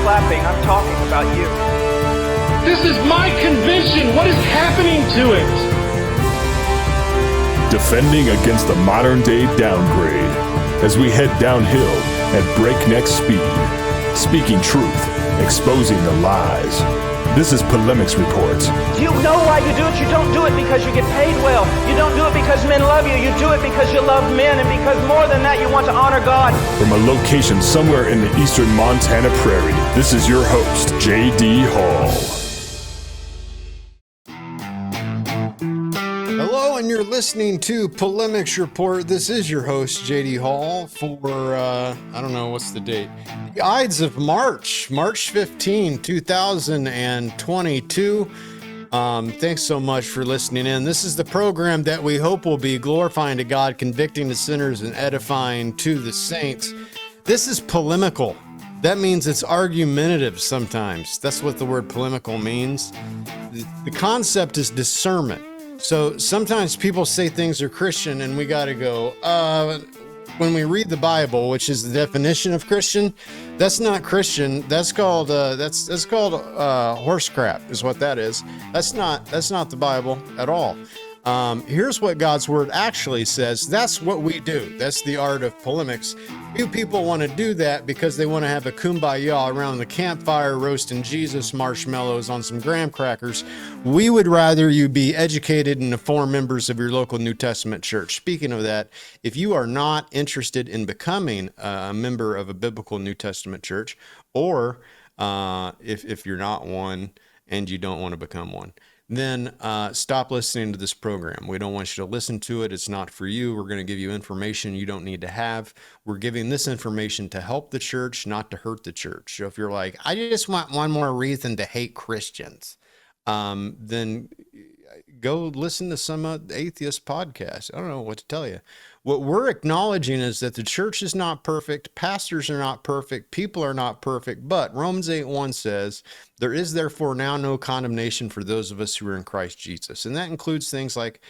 clapping. I'm talking about you. This is my convention. What is happening to it? Defending against the modern-day downgrade as we head downhill at breakneck speed. Speaking truth, exposing the lies. This is Polemics Reports. Do you know why you do it? You don't do it because you get paid well. You don't do it because men love you. You do it because you love men, and because more than that, you want to honor God. From a location somewhere in the eastern Montana prairie, this is your host, J.D. Hall. Hello, and you're listening to Polemics Report. This is your host, J.D. Hall, for, I don't know, what's the date? The Ides of March 15, 2022. Thanks so much for listening in. This is the program that we hope will be glorifying to God, convicting the sinners, and edifying to the saints. This is polemical. That means it's argumentative sometimes. That's what the word polemical means. The concept is discernment. So sometimes people say things are Christian and we got to go, when we read the Bible, which is the definition of Christian, that's not Christian. That's called horse crap is what that is. That's not the Bible at all. Here's what God's word actually says. That's what we do. That's the art of polemics. Few people want to do that because they want to have a kumbaya around the campfire, roasting Jesus marshmallows on some graham crackers. We would rather you be educated and informed members of your local New Testament church. Speaking of that, if you are not interested in becoming a member of a biblical New Testament church, or if you're not one and you don't want to become one, then stop listening to this program. We don't want you to listen to it. It's not for you. We're going to give you information you don't need to have. We're giving this information to help the church, not to hurt the church. So if you're like, I just want one more reason to hate Christians, then go listen to some atheist podcast. I don't know what to tell you. What we're acknowledging is that the church is not perfect, pastors are not perfect, people are not perfect, but Romans 8:1 says, there is therefore now no condemnation for those of us who are in Christ Jesus. And that includes things like,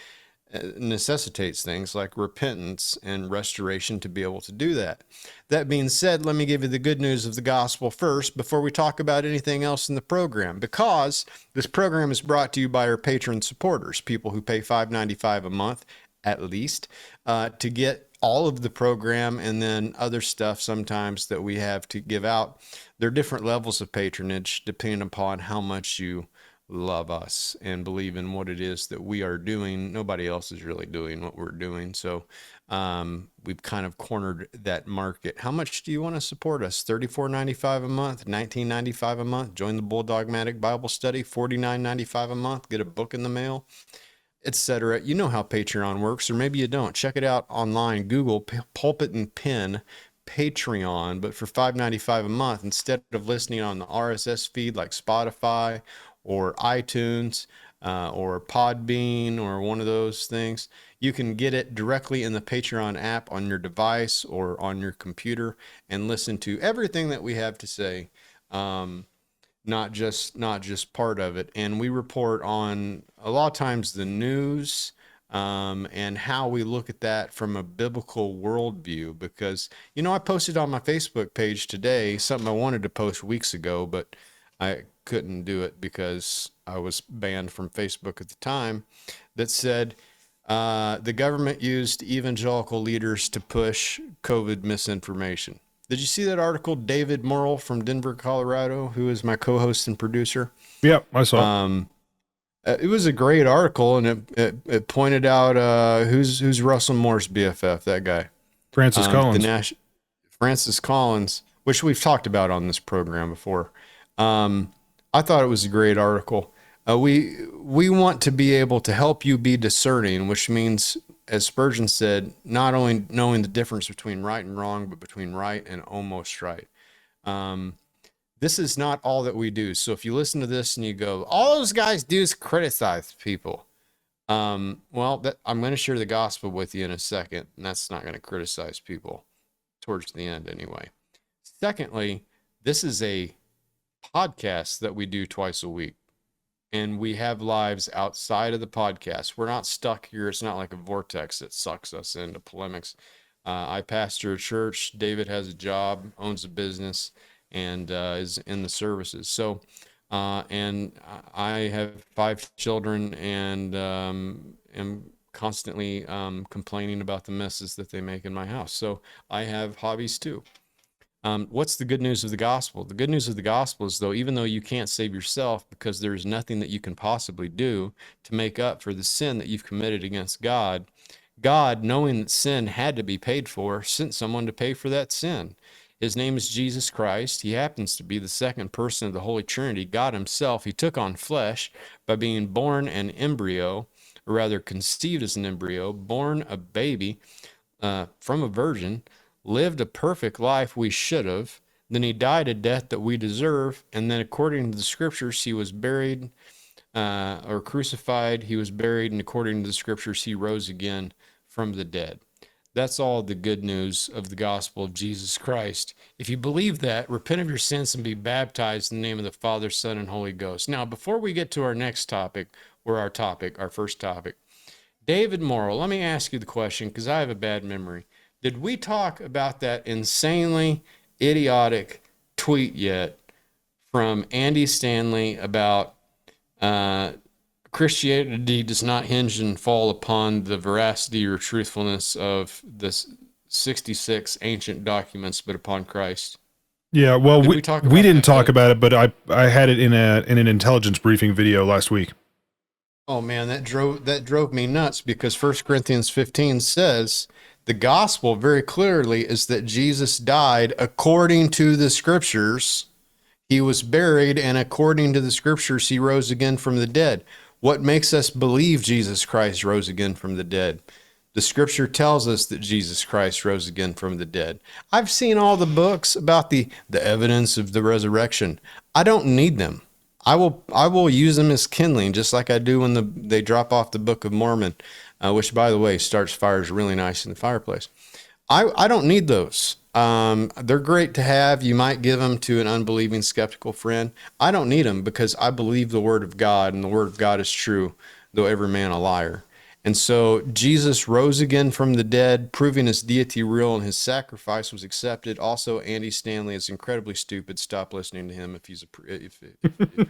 necessitates things like repentance and restoration to be able to do that. That being said, let me give you the good news of the gospel first before we talk about anything else in the program, because this program is brought to you by our patron supporters, people who pay $5.95 a month at least to get all of the program and then other stuff sometimes that we have to give out. There are different levels of patronage depending upon how much you love us and believe in what it is that we are doing. Nobody else is really doing what we're doing. So we've kind of cornered that market. How much do you want to support us? $34.95 a month, $19.95 a month, join the Bulldogmatic Bible Study, $49.95 a month, get a book in the mail, etc. You know how Patreon works, or maybe you don't. Check it out online. Google Pulpit and Pen Patreon, but for $5.95 a month, instead of listening on the RSS feed like Spotify or iTunes or Podbean or one of those things, you can get it directly in the Patreon app on your device or on your computer and listen to everything that we have to say. Not just part of it. And we report on a lot of times the news and how we look at that from a biblical worldview, because, you know, I posted on my Facebook page today something I wanted to post weeks ago, but I couldn't do it because I was banned from Facebook at the time, that said the government used evangelical leaders to push COVID misinformation. Did you see that article? David Morrill from Denver, Colorado, who is my co-host and producer. Yep, I saw. It was a great article, and it pointed out who's Russell Moore's BFF, that guy. Francis Collins. Francis Collins, which we've talked about on this program before. I thought it was a great article. We want to be able to help you be discerning, which means, as Spurgeon said, not only knowing the difference between right and wrong, but between right and almost right. This is not all that we do. So if you listen to this and you go, all those guys do is criticize people. I'm going to share the gospel with you in a second, and that's not going to criticize people towards the end anyway. Secondly, this is a podcast that we do twice a week. And we have lives outside of the podcast. We're not stuck here. It's not like a vortex that sucks us into polemics. I pastor a church. David has a job, owns a business. and is in the services. So, and I have 5 children, and am constantly complaining about the messes that they make in my house. So I have hobbies too. What's the good news of the gospel? The good news of the gospel is, though, even though you can't save yourself because there's nothing that you can possibly do to make up for the sin that you've committed against God, God, knowing that sin had to be paid for, sent someone to pay for that sin. His name is Jesus Christ. He happens to be the second person of the Holy Trinity, God himself. He took on flesh by being born an embryo, or rather conceived as an embryo, born a baby from a virgin, lived a perfect life we should have. Then he died a death that we deserve. And then according to the scriptures, he was buried or crucified. He was buried. And according to the scriptures, he rose again from the dead. That's all the good news of the gospel of Jesus Christ. If you believe that, repent of your sins and be baptized in the name of the Father, Son, and Holy Ghost. Now, before we get to our next topic, or our first topic, David Morrill, let me ask you the question, because I have a bad memory. Did we talk about that insanely idiotic tweet yet from Andy Stanley about Christianity does not hinge and fall upon the veracity or truthfulness of the 66 ancient documents, but upon Christ? Yeah, well, we didn't talk about it, but I had it in an intelligence briefing video last week. Oh man, that drove me nuts, because 1 Corinthians 15 says the gospel very clearly is that Jesus died according to the scriptures. He was buried, and according to the scriptures, he rose again from the dead. What makes us believe Jesus Christ rose again from the dead? The scripture tells us that Jesus Christ rose again from the dead. I've seen all the books about the evidence of the resurrection. I don't need them. I will use them as kindling, just like I do when they drop off the Book of Mormon, which, by the way, starts fires really nice in the fireplace. I don't need those. They're great to have. You might give them to an unbelieving, skeptical friend. I don't need them, because I believe the word of God, and the word of God is true, though every man a liar. And so Jesus rose again from the dead, proving his deity real, and his sacrifice was accepted. Also, Andy Stanley is incredibly stupid. Stop listening to him. If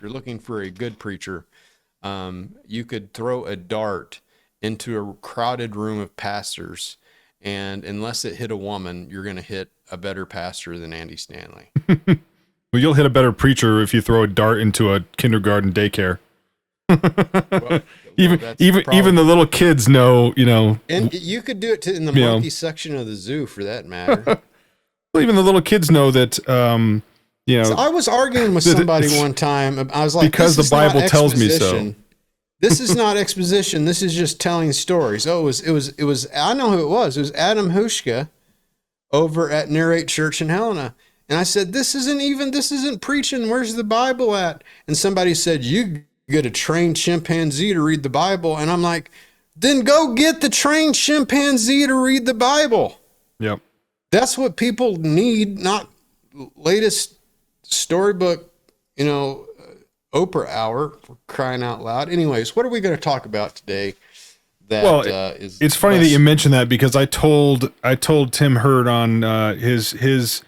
you're looking for a good preacher, you could throw a dart into a crowded room of pastors, and unless it hit a woman, you're going to hit a better pastor than Andy Stanley. Well, you'll hit a better preacher if you throw a dart into a kindergarten daycare. Well, even the little kids know, and you could do it in the monkey section of the zoo, for that matter. Well, even the little kids know that. So I was arguing with somebody one time. I was like, because the Bible tells me so. This is not exposition. This is just telling stories. Oh, it was. I know who it was. It was Adam Hushka over at Narrate Church in Helena. And I said, this isn't preaching. Where's the Bible at? And somebody said, you get a trained chimpanzee to read the Bible. And I'm like, then go get the trained chimpanzee to read the Bible. Yep. That's what people need, not latest storybook, Oprah hour, for crying out loud. Anyways, what are we going to talk about today? It's funny that you mentioned that, because I told Tim Hurd on his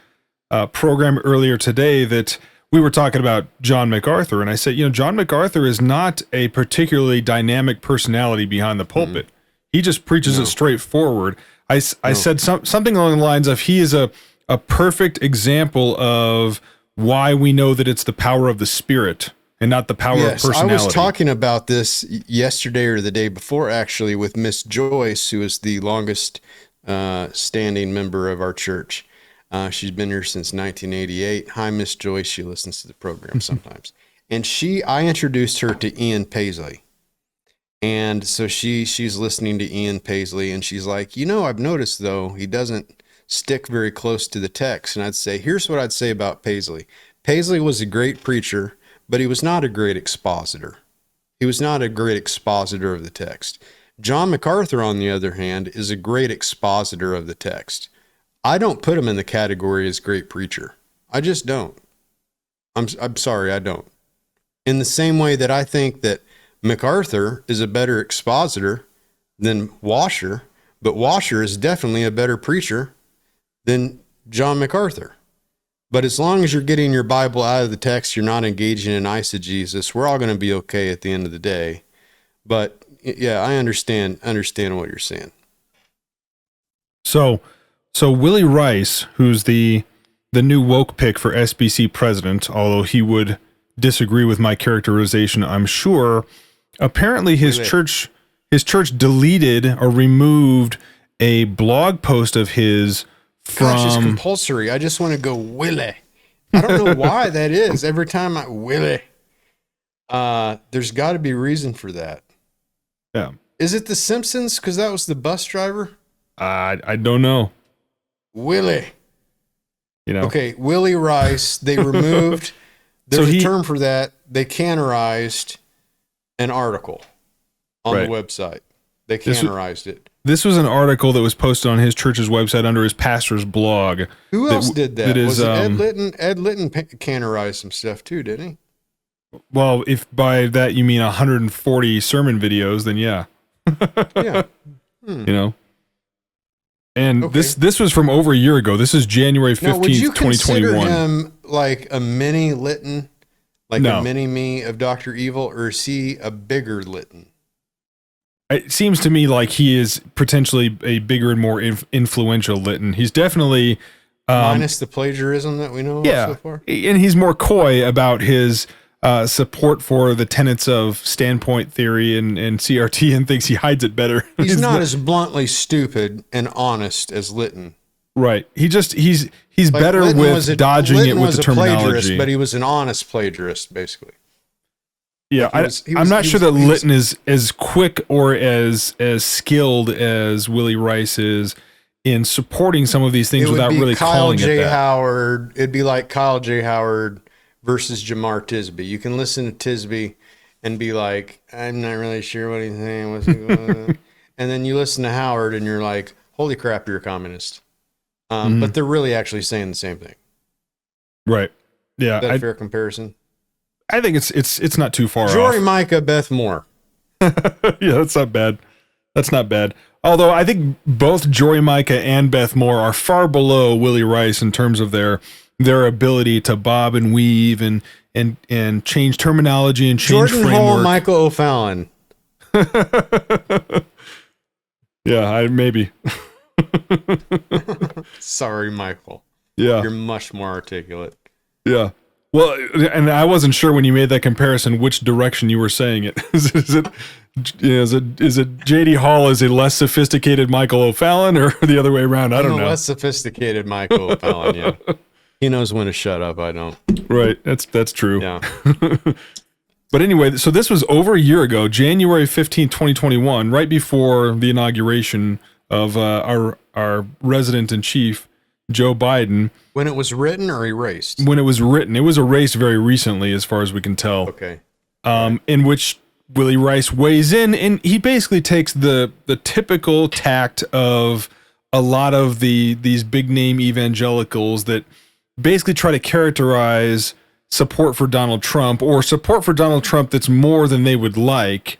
program earlier today that we were talking about John MacArthur, and I said, John MacArthur is not a particularly dynamic personality behind the pulpit. Mm-hmm. He just preaches it straightforward. I said something along the lines of, he is a perfect example of why we know that it's the power of the Spirit and not the power of personality. I was talking about this yesterday or the day before, actually, with Miss Joyce, who is the longest standing member of our church. She's been here since 1988. Hi, Miss Joyce. She listens to the program sometimes. And I introduced her to Ian Paisley. And so she's listening to Ian Paisley, and she's like, I've noticed, though, he doesn't stick very close to the text. And I'd say, here's what I'd say about Paisley. Paisley was a great preacher, but he was not a great expositor. He was not a great expositor of the text. John MacArthur, on the other hand, is a great expositor of the text. I don't put him in the category as great preacher. I just don't. I'm sorry, I don't. In the same way that I think that MacArthur is a better expositor than Washer, but Washer is definitely a better preacher than John MacArthur. But as long as you're getting your Bible out of the text, you're not engaging in eisegesis, we're all going to be okay at the end of the day. But yeah, I understand what you're saying. So Willie Rice, who's the new woke pick for SBC president, although he would disagree with my characterization, I'm sure, apparently his church deleted or removed a blog post of his from... Gosh, it's compulsory. I just want to go Willie. I don't know why that is. Every time I Willie. There's got to be a reason for that. Yeah. Is it The Simpsons? Because that was the bus driver? I don't know. Willie. You know. Okay, Willie Rice. They removed. There's a term for that. They canonized an article on the website. They canonized it. This was an article that was posted on his church's website under his pastor's blog. Who else did that? Was it Ed Litton? Ed Litton canonized some stuff too, didn't he? Well, if by that you mean 140 sermon videos, then yeah. Yeah. You know. And this was from over a year ago. This is January 15th, 2021. Would you consider him like a mini Litton? Like a mini me of Dr. Evil? Or is he a bigger Litton? It seems to me like he is potentially a bigger and more influential Litton. He's definitely... minus the plagiarism that we know of so far? And he's more coy about his support for the tenets of standpoint theory and CRT, and thinks he hides it better. He's not as bluntly stupid and honest as Litton. Right. He's like better Litton with dodging Litton it with the terminology. But he was an honest plagiarist, basically. Yeah, I'm not sure that Litton is as quick or as skilled as Willie Rice is in supporting some of these things without really calling it that. Howard. It'd be like Kyle J. Howard versus Jamar Tisby. You can listen to Tisby and be like, I'm not really sure what he's saying. What's he going and then you listen to Howard and you're like, holy crap, you're a communist. But they're really actually saying the same thing. Right. Yeah. Is that a fair comparison? I think it's not too far Jory off. Micah, Beth Moore. Yeah, that's not bad. That's not bad. Although I think both Jory Micah and Beth Moore are far below Willie Rice in terms of their ability to bob and weave and change terminology and change Jordan framework. Hall, Michael O'Fallon. Yeah, maybe. Sorry, Michael. Yeah. You're much more articulate. Yeah. Well, and I wasn't sure when you made that comparison which direction you were saying it. Is it JD Hall is a less sophisticated Michael O'Fallon, or the other way around? I don't know. Less sophisticated Michael O'Fallon. Yeah, he knows when to shut up. I don't. Right. That's true. Yeah. But anyway, so this was over a year ago, January 15, 2021, right before the inauguration of our resident in chief, Joe Biden. When it was written or erased? When it was written. It was erased very recently, as far as we can tell. Okay. In which Willie Rice weighs in, and he basically takes the typical tact of a lot of these big name evangelicals that basically try to characterize support for Donald Trump, or support for Donald Trump that's more than they would like,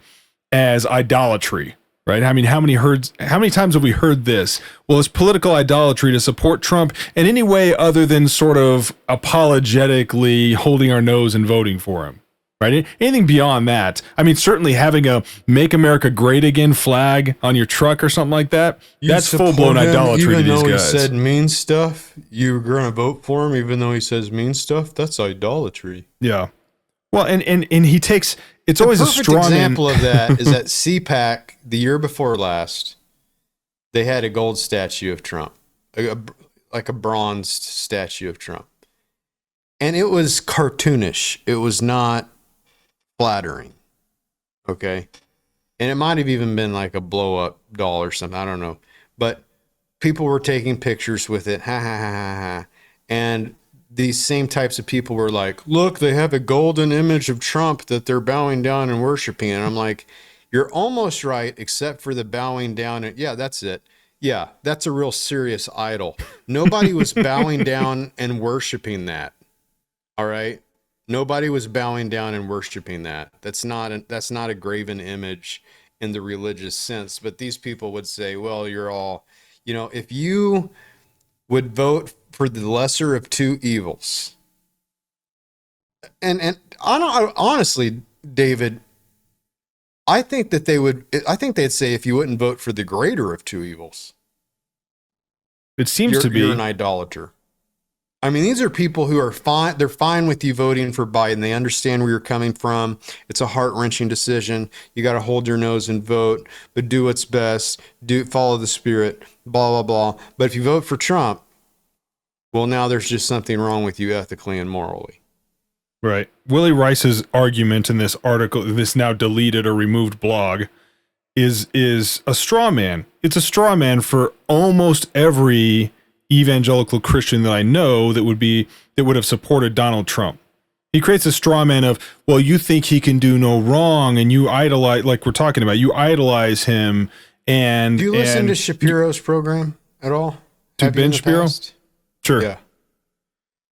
as idolatry. Right? I mean, how many times have we heard this? Well, it's political idolatry to support Trump in any way other than sort of apologetically holding our nose and voting for him. Right? Anything beyond that. I mean, certainly having a Make America Great Again flag on your truck or something like that, that's full-blown idolatry to these guys. Even though he said mean stuff, you're going to vote for him even though he says mean stuff? That's idolatry. Yeah. Well, and he takes... It's always a strong example of that is at CPAC the year before last. They had a gold statue of Trump, like a bronzed statue of Trump, and it was cartoonish. It was not flattering. Okay, and it might have even been like a blow up doll or something. I don't know, but people were taking pictures with it. Ha ha ha ha ha, and these same types of people were like, look, they have a golden image of Trump that they're bowing down and worshiping. And I'm like, you're almost right, except for the bowing down. And yeah, that's it. Yeah, that's a real serious idol. Nobody was bowing down and worshiping that. All right. Nobody was bowing down and worshiping that. That's not a graven image in the religious sense. But these people would say, well, you're all, if you would vote for the lesser of two evils. And honestly, David, I think that they'd say if you wouldn't vote for the greater of two evils, it seems to be you're an idolater. I mean, these are people who are fine. They're fine with you voting for Biden. They understand where you're coming from. It's a heart-wrenching decision. You got to hold your nose and vote, but do what's best. Follow the spirit, blah, blah, blah. But if you vote for Trump, well, now there's just something wrong with you ethically and morally. Right. Willie Rice's argument in this article, this now deleted or removed blog, is a straw man. It's a straw man for almost every evangelical Christian that I know that would have supported Donald Trump. He creates a straw man of, well, you think he can do no wrong, and you idolize, like we're talking about, you idolize him. And do you listen to Shapiro's program at all? To Ben Shapiro? Sure. Yeah.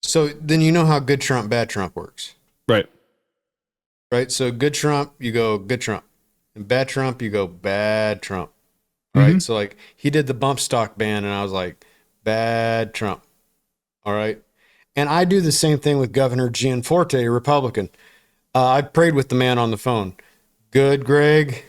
So then you know how good Trump, bad Trump works. Right. Right. So good Trump, you go good Trump. And bad Trump, you go bad Trump. Right. Mm-hmm. So like he did the bump stock ban, and I was like, bad Trump. All right. And I do the same thing with Governor Gianforte, a Republican. I prayed with the man on the phone. Good Greg,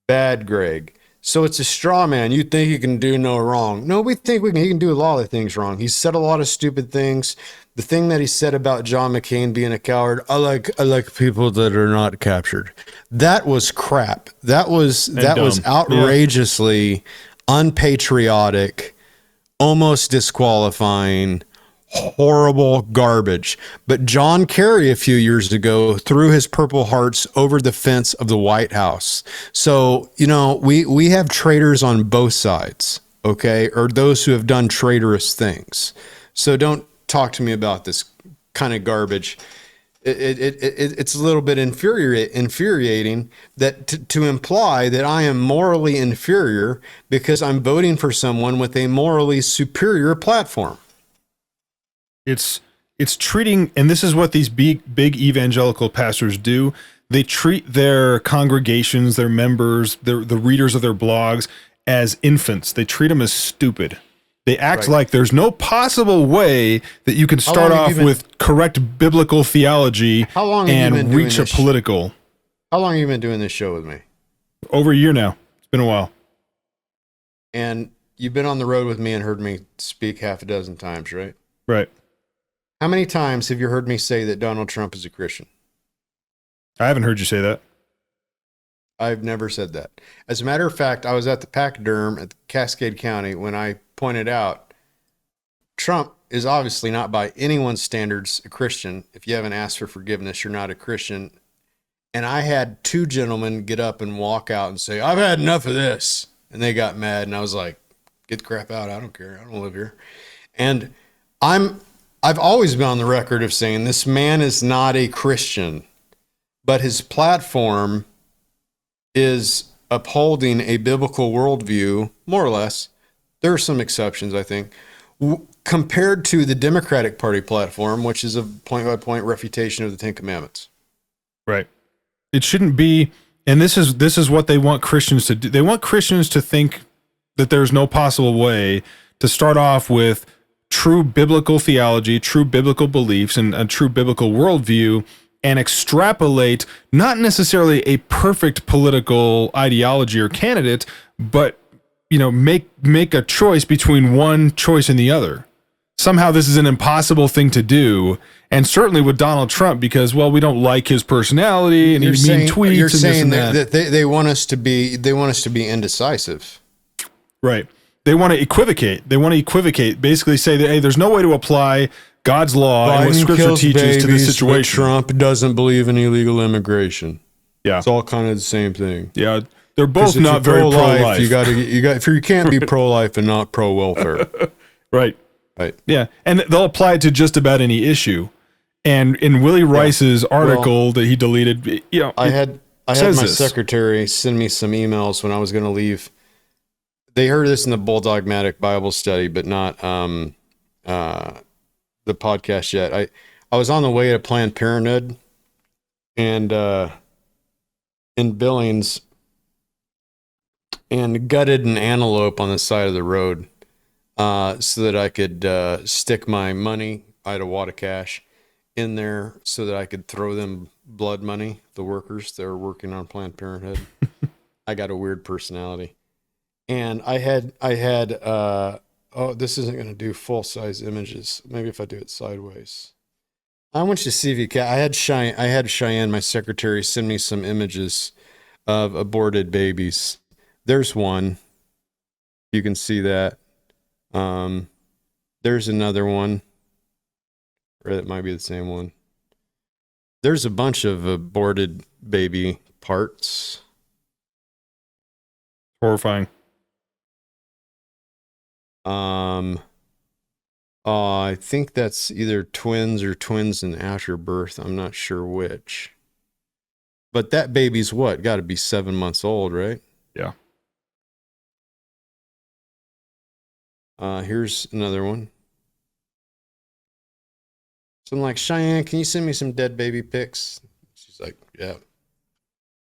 bad Greg. So it's a straw man. You think he can do no wrong. No, we think he can do a lot of things wrong. He said a lot of stupid things. The thing that he said about John McCain being a coward, I like people that are not captured. That was crap. That was outrageously unpatriotic, almost disqualifying, horrible garbage. But John Kerry a few years ago threw his Purple Hearts over the fence of the White House. So, we have traitors on both sides, okay? Or those who have done traitorous things. So don't talk to me about this kind of garbage. It's a little bit infuriating that to imply that I am morally inferior because I'm voting for someone with a morally superior platform. It's treating, and this is what these big evangelical pastors do. They treat their congregations, their members, the readers of their blogs as infants. They treat them as stupid. They act like there's no possible way that you can start off with correct biblical theology and reach a political. How long have you been doing this show with me? Over a year now. It's been a while. And you've been on the road with me and heard me speak half a dozen times, right? Right. How many times have you heard me say that Donald Trump is a Christian? I haven't heard you say that. I've never said that. As a matter of fact, I was at the Pachyderm at Cascade County when I pointed out Trump is obviously not by anyone's standards a Christian. If you haven't asked for forgiveness, you're not a Christian. And I had two gentlemen get up and walk out and say, I've had enough of this. And they got mad. And I was like, get the crap out. I don't care. I don't live here. And I've always been on the record of saying this man is not a Christian, but his platform is upholding a biblical worldview, more or less. There are some exceptions, I think, compared to the Democratic Party platform, which is a point-by-point refutation of the Ten Commandments. Right. It shouldn't be, and this is what they want Christians to do. They want Christians to think that there's no possible way to start off with true biblical theology, true biblical beliefs, and a true biblical worldview, and extrapolate not necessarily a perfect political ideology or candidate, but make a choice between one choice and the other. Somehow this is an impossible thing to do, and certainly with Donald Trump, because we don't like his personality and his mean tweets. You're and saying this and that they want us to be indecisive, right? They want to equivocate. Basically say that, hey, there's no way to apply God's law and what Scripture teaches to this situation. Trump doesn't believe in illegal immigration. Yeah, it's all kind of the same thing. Yeah, they're both not very pro-life. You can't be pro-life and not pro-welfare. Right. Yeah, and they'll apply it to just about any issue. And in Willie Rice's article that he deleted, I had my secretary send me some emails when I was going to leave. They heard this in the Bulldogmatic Bible study, but not the podcast yet. I was on the way to Planned Parenthood, and in Billings, and gutted an antelope on the side of the road. so that I could stick my money, I had a wad of cash in there so that I could throw them blood money, the workers that are working on Planned Parenthood. I got a weird personality. And I had this isn't going to do full size images. Maybe if I do it sideways. I want you to see if you can. I had Cheyenne, my secretary, send me some images of aborted babies. There's one. You can see that. There's another one. Or it might be the same one. There's a bunch of aborted baby parts. Horrifying. I think that's either twins or twins in afterbirth. I'm not sure which. But that baby's what? Got to be 7 months old, right? Yeah. Here's another one. So I'm like, Cheyenne, can you send me some dead baby pics? She's like, yeah.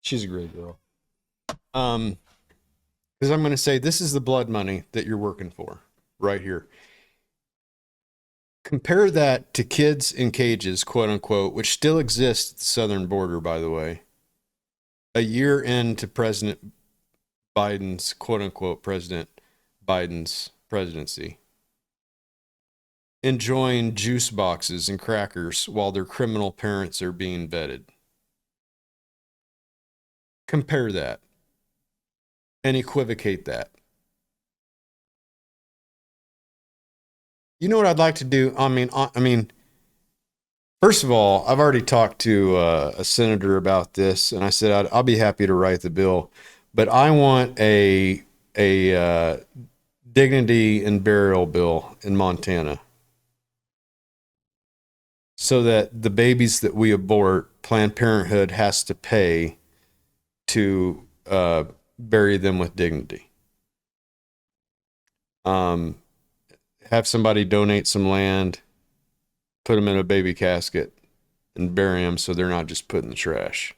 She's a great girl. Because I'm going to say, this is the blood money that you're working for right here. Compare that to kids in cages, quote unquote, which still exists at the southern border, by the way. A year into President Biden's, quote unquote, President Biden's presidency, enjoying juice boxes and crackers while their criminal parents are being vetted. Compare that and equivocate that. You know what I'd like to do? I mean, first of all, I've already talked to a senator about this, and I said I'll be happy to write the bill, but I want a dignity and burial bill in Montana, so that the babies that we abort, Planned Parenthood has to pay to bury them with dignity. Have somebody donate some land, put them in a baby casket, and bury them so they're not just put in the trash.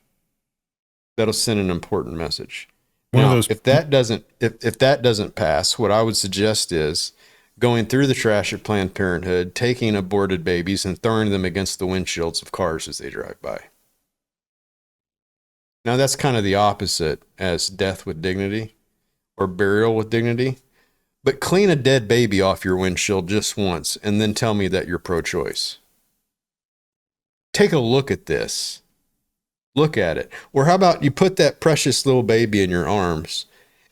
That'll send an important message. If that doesn't pass, what I would suggest is going through the trash at Planned Parenthood, taking aborted babies and throwing them against the windshields of cars as they drive by. Now that's kind of the opposite as death with dignity or burial with dignity. But clean a dead baby off your windshield just once and then tell me that you're pro-choice. Take a look at this. Look at it. Or how about you put that precious little baby in your arms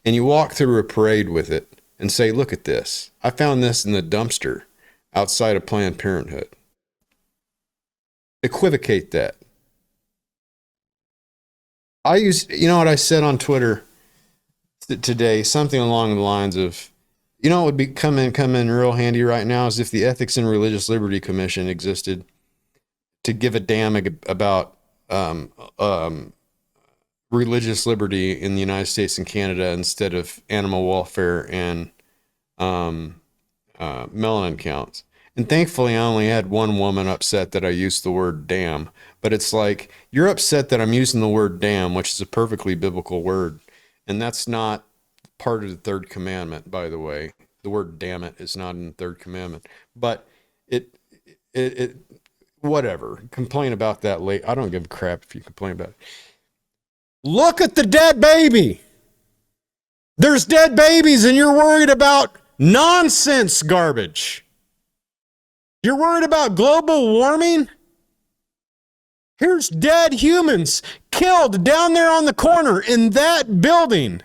and you walk through a parade with it and say, look at this. I found this in the dumpster outside of Planned Parenthood. Equivocate that. You know what I said on Twitter today? Something along the lines of, you know what would be come in real handy right now is if the Ethics and Religious Liberty Commission existed to give a damn about religious liberty in the United States and Canada instead of animal welfare and melanin counts. And thankfully, I only had one woman upset that I used the word damn. But it's like, you're upset that I'm using the word damn, which is a perfectly biblical word. And that's not part of the third commandment, by the way. The word damn it is not in the third commandment. But it whatever. Complain about that late. I don't give a crap if you complain about it. Look at the dead baby. There's dead babies and you're worried about nonsense garbage. You're worried about global warming? Here's dead humans killed down there on the corner in that building.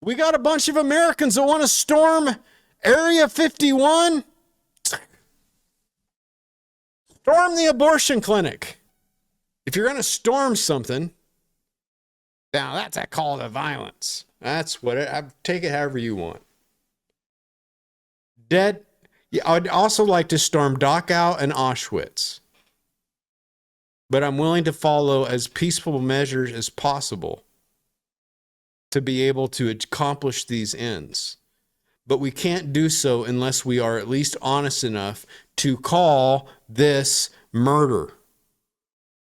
We got a bunch of Americans that want to storm Area 51. Storm the abortion clinic. If you're going to storm something, now that's a call to violence. That's what take it however you want. Dead. Yeah, I'd also like to storm Dachau and Auschwitz. But I'm willing to follow as peaceful measures as possible to be able to accomplish these ends. But we can't do so unless we are at least honest enough to call this murder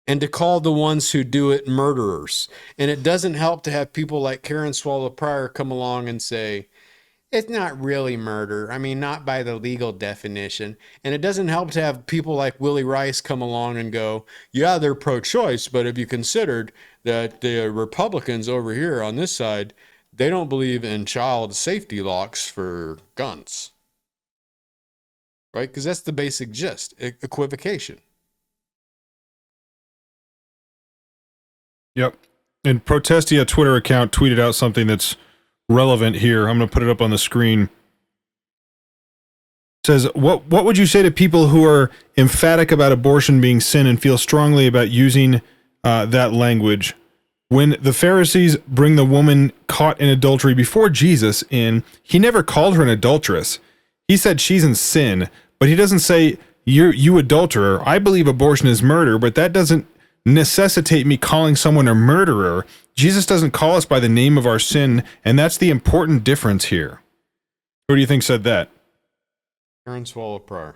and to call the ones who do it murderers. And it doesn't help to have people like Karen Swallow Prior come along and say, it's not really murder. I mean, not by the legal definition. And it doesn't help to have people like Willie Rice come along and go, yeah, they're pro-choice, but have you considered that the Republicans over here on this side, they don't believe in child safety locks for guns? Right? Because that's the basic gist, equivocation. Yep. And Protestia Twitter account tweeted out something that's relevant here. I'm going to put it up on the screen. It says, what would you say to people who are emphatic about abortion being sin and feel strongly about using that language? When the Pharisees bring the woman caught in adultery before Jesus in, he never called her an adulteress. He said she's in sin, but he doesn't say, you adulterer. I believe abortion is murder, but that doesn't necessitate me calling someone a murderer. Jesus doesn't call us by the name of our sin, and that's the important difference here. Who do you think said that? Karen Swallow Prior.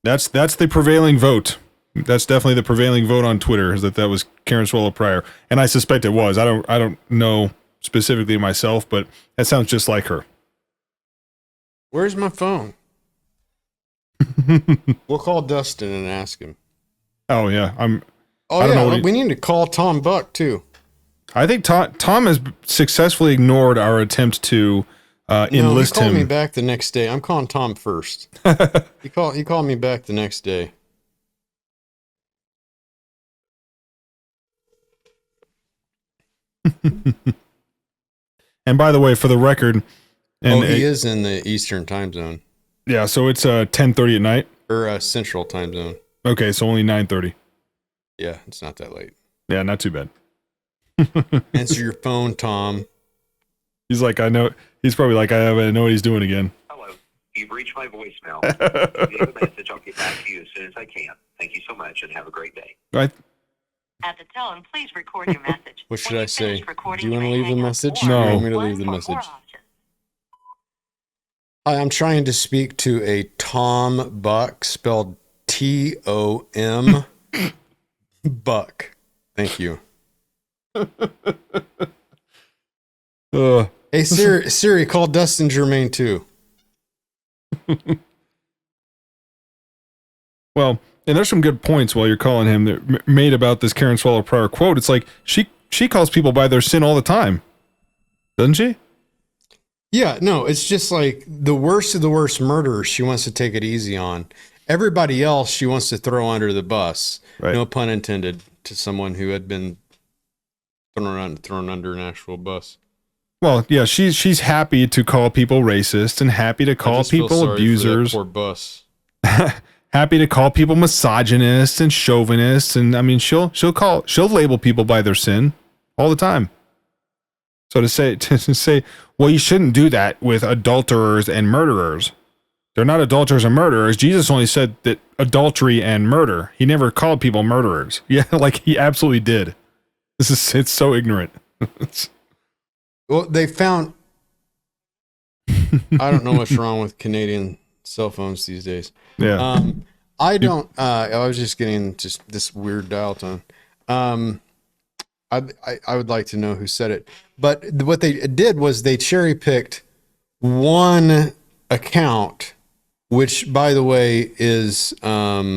That's the prevailing vote. That's definitely the prevailing vote on Twitter, is that was Karen Swallow Prior, and I suspect it was. I don't know specifically myself, but that sounds just like her. Where's my phone? We'll call Dustin and ask him. Oh yeah, I don't know we need to call Tom Buck too. I think Tom has successfully ignored our attempt to enlist him. He called me back the next day. I'm calling Tom first. He called me back the next day. And by the way, for the record, he is in the Eastern time zone. Yeah, so it's 10:30 at night, or Central time zone. Okay, so only 9:30. Yeah, it's not that late. Yeah, not too bad. Answer your phone, Tom. He's like, I know. He's probably like, I know what he's doing again. Hello, you've reached my voicemail. Leave a message. I'll get back to you as soon as I can. Thank you so much, and have a great day. Right. At the tone, please record your message. What should I say? Do Do you want to leave the message? No. Or you want me to leave the message? Hi, I'm trying to speak to a Tom Buck, spelled Tom Buck. Thank you. Hey Siri, call Dustin Germain too. Well, and there's some good points while you're calling him that made about this Karen Swallow Prior quote. It's like she calls people by their sin all the time, doesn't she? Yeah, no, it's just like the worst of the worst murderers she wants to take it easy on. Everybody else she wants to throw under the bus. Right. No pun intended, to someone who had been thrown under an actual bus. Well, yeah, she's happy to call people racist and happy to call people abusers. Poor bus. Happy to call people misogynists and chauvinists, and I mean she'll label people by their sin all the time. So to say, well, you shouldn't do that with adulterers and murderers. They're not adulterers and murderers. Jesus only said that adultery and murder. He never called people murderers. Yeah, like he absolutely did. It's so ignorant. Well, they found. I don't know what's wrong with Canadian cell phones these days. Yeah. I don't. I was just getting this weird dial tone. I would like to know who said it. But what they did was they cherry picked one account, which, by the way, is where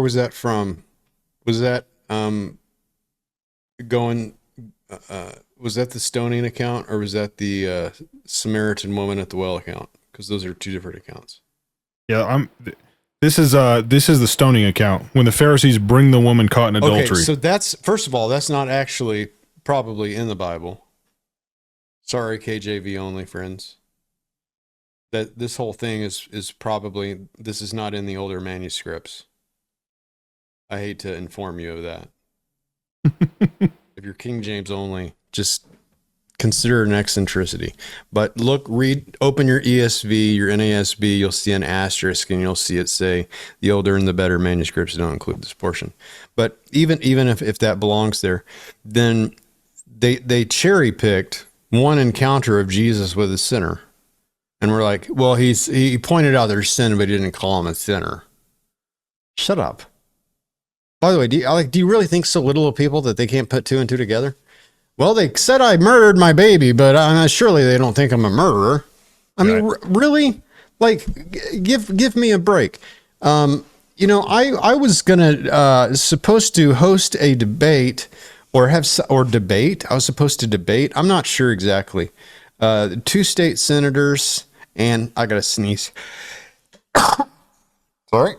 was that from? Was that was that the stoning account, or was that the Samaritan woman at the well account? Because those are two different accounts. Yeah, This is the stoning account when the Pharisees bring the woman caught in adultery. Okay, so that's, first of all, that's not actually probably in the Bible. Sorry, KJV only friends. That this whole thing is probably, this is not in the older manuscripts. I hate to inform you of that. If you're King James only, just consider an eccentricity. But look, open your ESV, your NASB, you'll see an asterisk, and you'll see it say the older and the better manuscripts don't include this portion. But even if that belongs there, then they cherry picked one encounter of Jesus with a sinner. And we're like, well, he pointed out their sin, but he didn't call him a sinner. Shut up. By the way, do you really think so little of people that they can't put two and two together? Well, they said I murdered my baby, but surely they don't think I'm a murderer. I mean, really? Like, give me a break. You know, I was supposed to host a debate or debate. I was supposed to debate. I'm not sure exactly. 2 state senators, and I gotta sneeze. Sorry.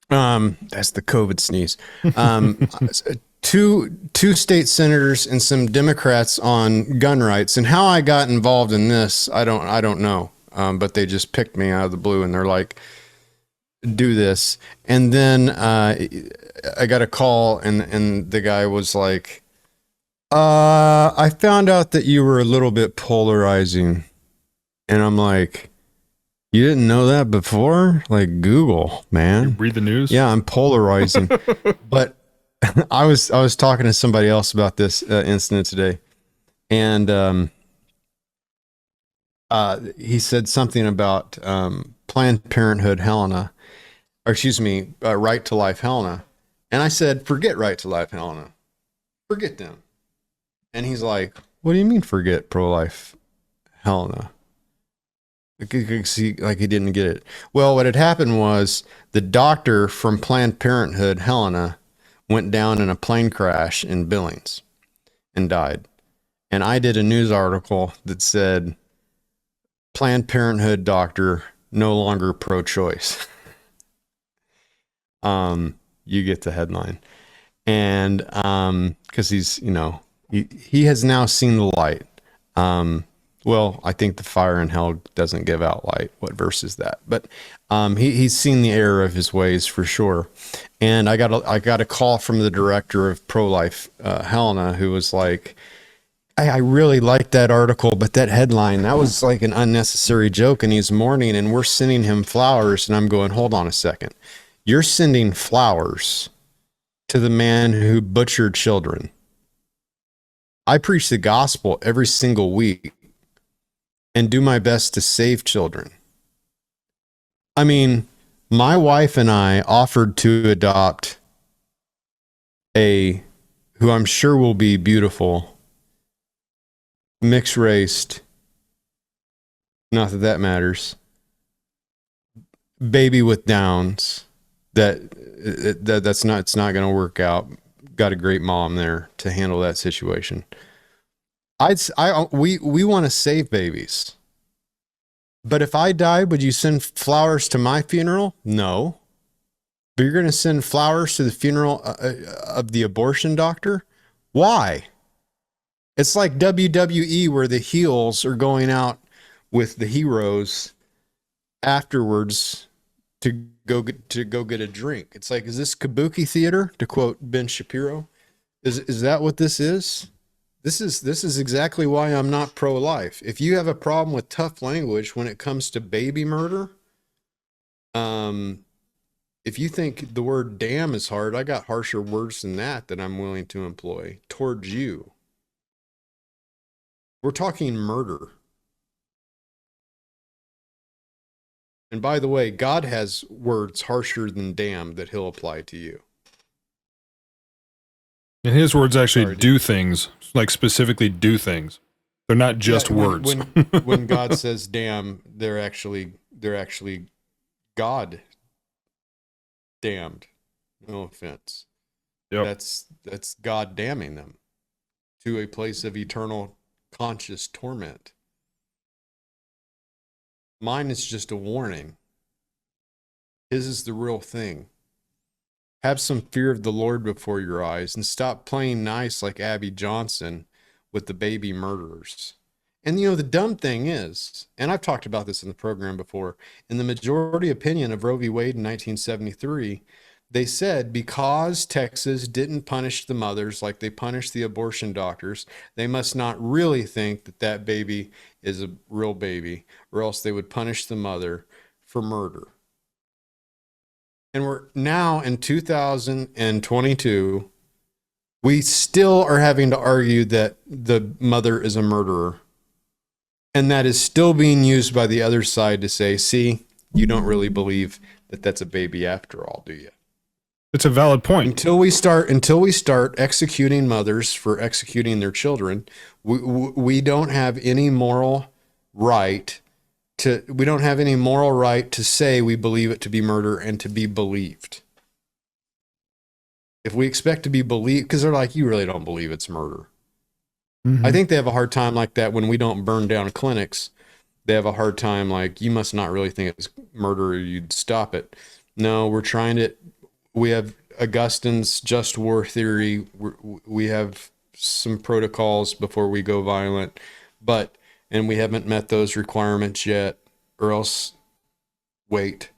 That's the COVID sneeze. Two state senators and some Democrats on gun rights, and how I got involved in this, I don't know. But they just picked me out of the blue, and they're like, "Do this." And then I got a call, and the guy was like, "I found out that you were a little bit polarizing," and I'm like, "You didn't know that before? Like, Google, man. You read the news." Yeah, I'm polarizing. But I was talking to somebody else about this incident today, and he said something about Planned Parenthood Helena, or excuse me, Right to Life Helena, and I said, "Forget Right to Life Helena, forget them." And he's like, "What do you mean forget pro-life Helena?" Like he didn't get it. Well, what had happened was the doctor from Planned Parenthood Helena went down in a plane crash in Billings and died. And I did a news article that said, "Planned Parenthood doctor no longer pro-choice." You get the headline. And because he's, you know, he has now seen the light. Well, I think the fire in hell doesn't give out light. What verse is that? But he's seen the error of his ways for sure. And I got a call from the director of Pro-Life, Helena, who was like, I really liked that article, but that headline, that was like an unnecessary joke, and he's mourning, and we're sending him flowers. And I'm going, hold on a second. You're sending flowers to the man who butchered children. I preach the gospel every single week and do my best to save children. I mean, my wife and I offered to adopt who I'm sure will be beautiful, mixed-raced, not that matters, baby with Downs. It's not going to work out. Got a great mom there to handle that situation. We want to save babies. But if I die, would you send flowers to my funeral? No. But you're going to send flowers to the funeral of the abortion doctor? Why? It's like WWE, where the heels are going out with the heroes afterwards to go get a drink. It's like, is this kabuki theater, to quote Ben Shapiro? Is that what this is? This is exactly why I'm not pro-life. If you have a problem with tough language when it comes to baby murder, if you think the word damn is hard, I got harsher words than that I'm willing to employ towards you. We're talking murder. And by the way, God has words harsher than damn that he'll apply to you. And his words actually do things, like specifically do things. They're not just words. When God says damn, they're actually God damned. No offense. Yep. That's God damning them to a place of eternal conscious torment. Mine is just a warning. His is the real thing. Have some fear of the Lord before your eyes and stop playing nice like Abby Johnson with the baby murderers. And you know, the dumb thing is, and I've talked about this in the program before, in the majority opinion of Roe v. Wade in 1973, they said because Texas didn't punish the mothers like they punished the abortion doctors, they must not really think that baby is a real baby, or else they would punish the mother for murder. And we're now in 2022, we still are having to argue that the mother is a murderer. And that is still being used by the other side to say, see, you don't really believe that that's a baby after all, do you? It's a valid point. Until we start executing mothers for executing their children, we don't have any moral right to say we believe it to be murder and to be believed. If we expect to be believed, because they're like, you really don't believe it's murder. Mm-hmm. I think they have a hard time like that when we don't burn down clinics. They have a hard time like, you must not really think it's murder or you'd stop it. No, we're trying to. We have Augustine's just war theory. We have some protocols before we go violent, and we haven't met those requirements yet, or else wait.